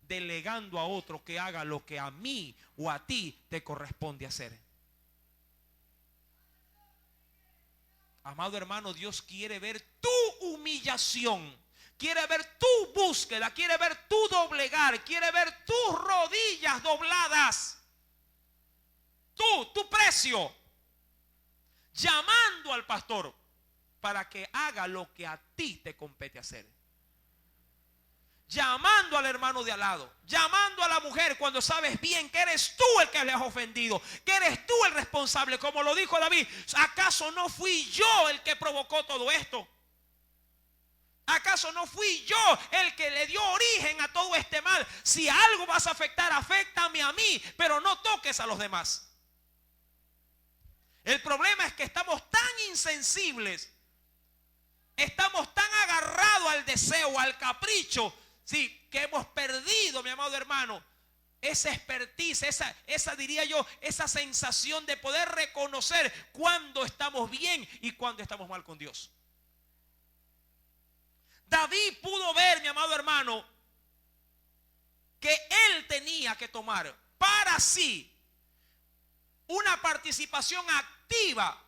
Speaker 2: delegando a otro que haga lo que a mí o a ti te corresponde hacer. Amado hermano, Dios quiere ver tu humillación, quiere ver tu búsqueda, quiere ver tu doblegar, quiere ver tus rodillas dobladas, tu precio, llamando al pastor para que haga lo que a ti te compete hacer. Llamando al hermano de al lado, llamando a la mujer cuando sabes bien que eres tú el que le has ofendido, que eres tú el responsable, como lo dijo David. ¿Acaso no fui yo el que provocó todo esto? ¿Acaso no fui yo el que le dio origen a todo este mal? Si algo vas a afectar, aféctame a mí, pero no toques a los demás. El problema es que estamos tan insensibles, estamos tan agarrados al deseo, al capricho, sí, que hemos perdido, mi amado hermano, esa expertise, esa diría yo, esa sensación de poder reconocer cuando estamos bien y cuando estamos mal con Dios. David pudo ver, mi amado hermano, que él tenía que tomar para sí una participación activa,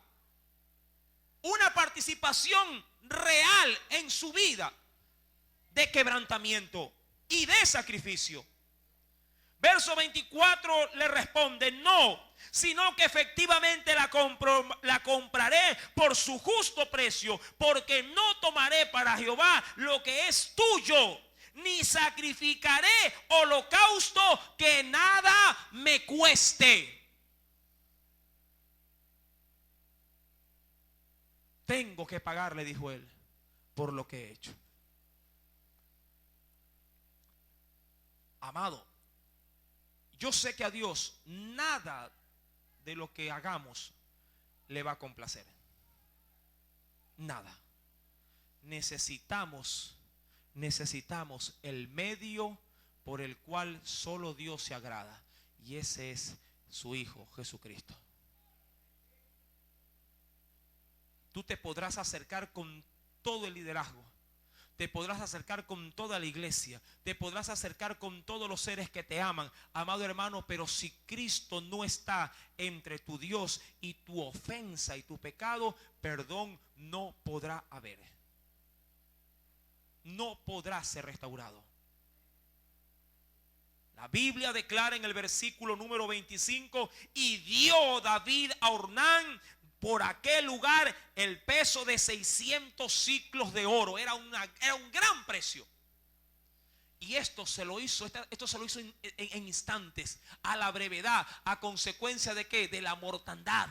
Speaker 2: una participación real en su vida de quebrantamiento y de sacrificio. Verso 24 le responde: no, sino que efectivamente la compraré por su justo precio, porque no tomaré para Jehová lo que es tuyo, ni sacrificaré holocausto que nada me cueste. Tengo que pagarle, dijo él, por lo que he hecho. Amado, yo sé que a Dios nada de lo que hagamos le va a complacer. Nada. Necesitamos el medio por el cual solo Dios se agrada, y ese es su Hijo Jesucristo. Tú te podrás acercar con todo el liderazgo, te podrás acercar con toda la iglesia, te podrás acercar con todos los seres que te aman, amado hermano, pero si Cristo no está entre tu Dios y tu ofensa y tu pecado, perdón no podrá haber. No podrá ser restaurado. La Biblia declara en el versículo número 25: y dio David a Ornán por aquel lugar el peso de 600 siclos de oro. Era un gran precio. Y esto se lo hizo en instantes, a la brevedad, a consecuencia de ¿qué? De la mortandad.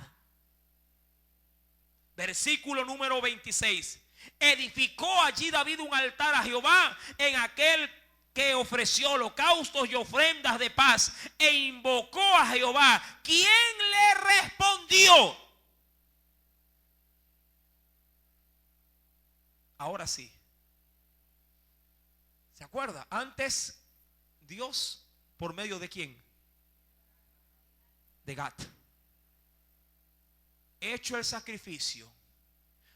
Speaker 2: Versículo número 26. Edificó allí David un altar a Jehová en aquel que ofreció holocaustos y ofrendas de paz, e invocó a Jehová, quien le respondió. Ahora sí. ¿Se acuerda? Antes Dios, ¿por medio de quién? De Gad. Hecho el sacrificio,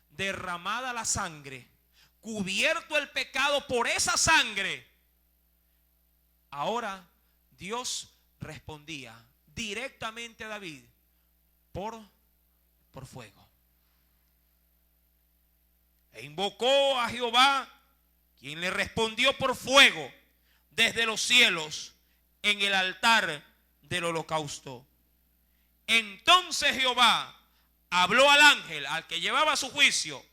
Speaker 2: derramada la sangre, cubierto el pecado por esa sangre, ahora Dios respondía directamente a David por fuego. E invocó a Jehová, quien le respondió por fuego desde los cielos en el altar del holocausto. Entonces Jehová habló al ángel, al que llevaba su juicio,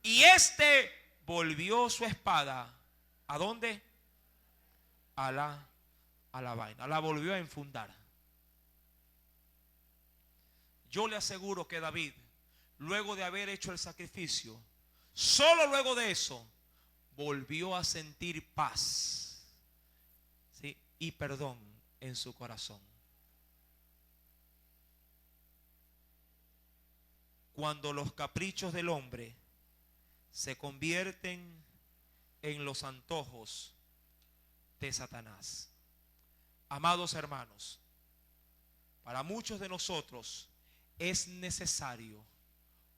Speaker 2: y éste volvió su espada. ¿A dónde? A la vaina. La volvió a enfundar. Yo le aseguro que David, luego de haber hecho el sacrificio, solo luego de eso, volvió a sentir paz, ¿sí? Y perdón en su corazón. Cuando los caprichos del hombre se convierten en los antojos de Satanás. Amados hermanos, para muchos de nosotros es necesario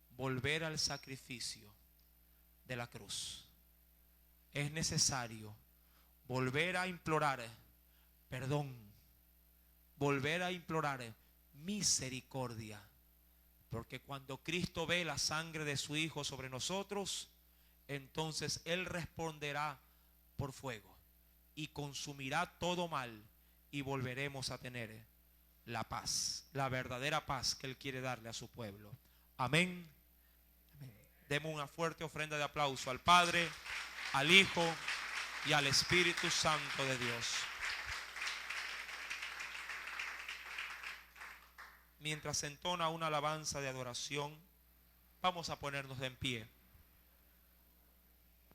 Speaker 2: volver al sacrificio de la cruz. Es necesario volver a implorar perdón, volver a implorar misericordia. Porque cuando Cristo ve la sangre de su Hijo sobre nosotros, entonces Él responderá por fuego y consumirá todo mal, y volveremos a tener la paz, la verdadera paz que Él quiere darle a su pueblo. Amén. Demos una fuerte ofrenda de aplauso al Padre, al Hijo y al Espíritu Santo de Dios. Mientras se entona una alabanza de adoración, vamos a ponernos de en pie.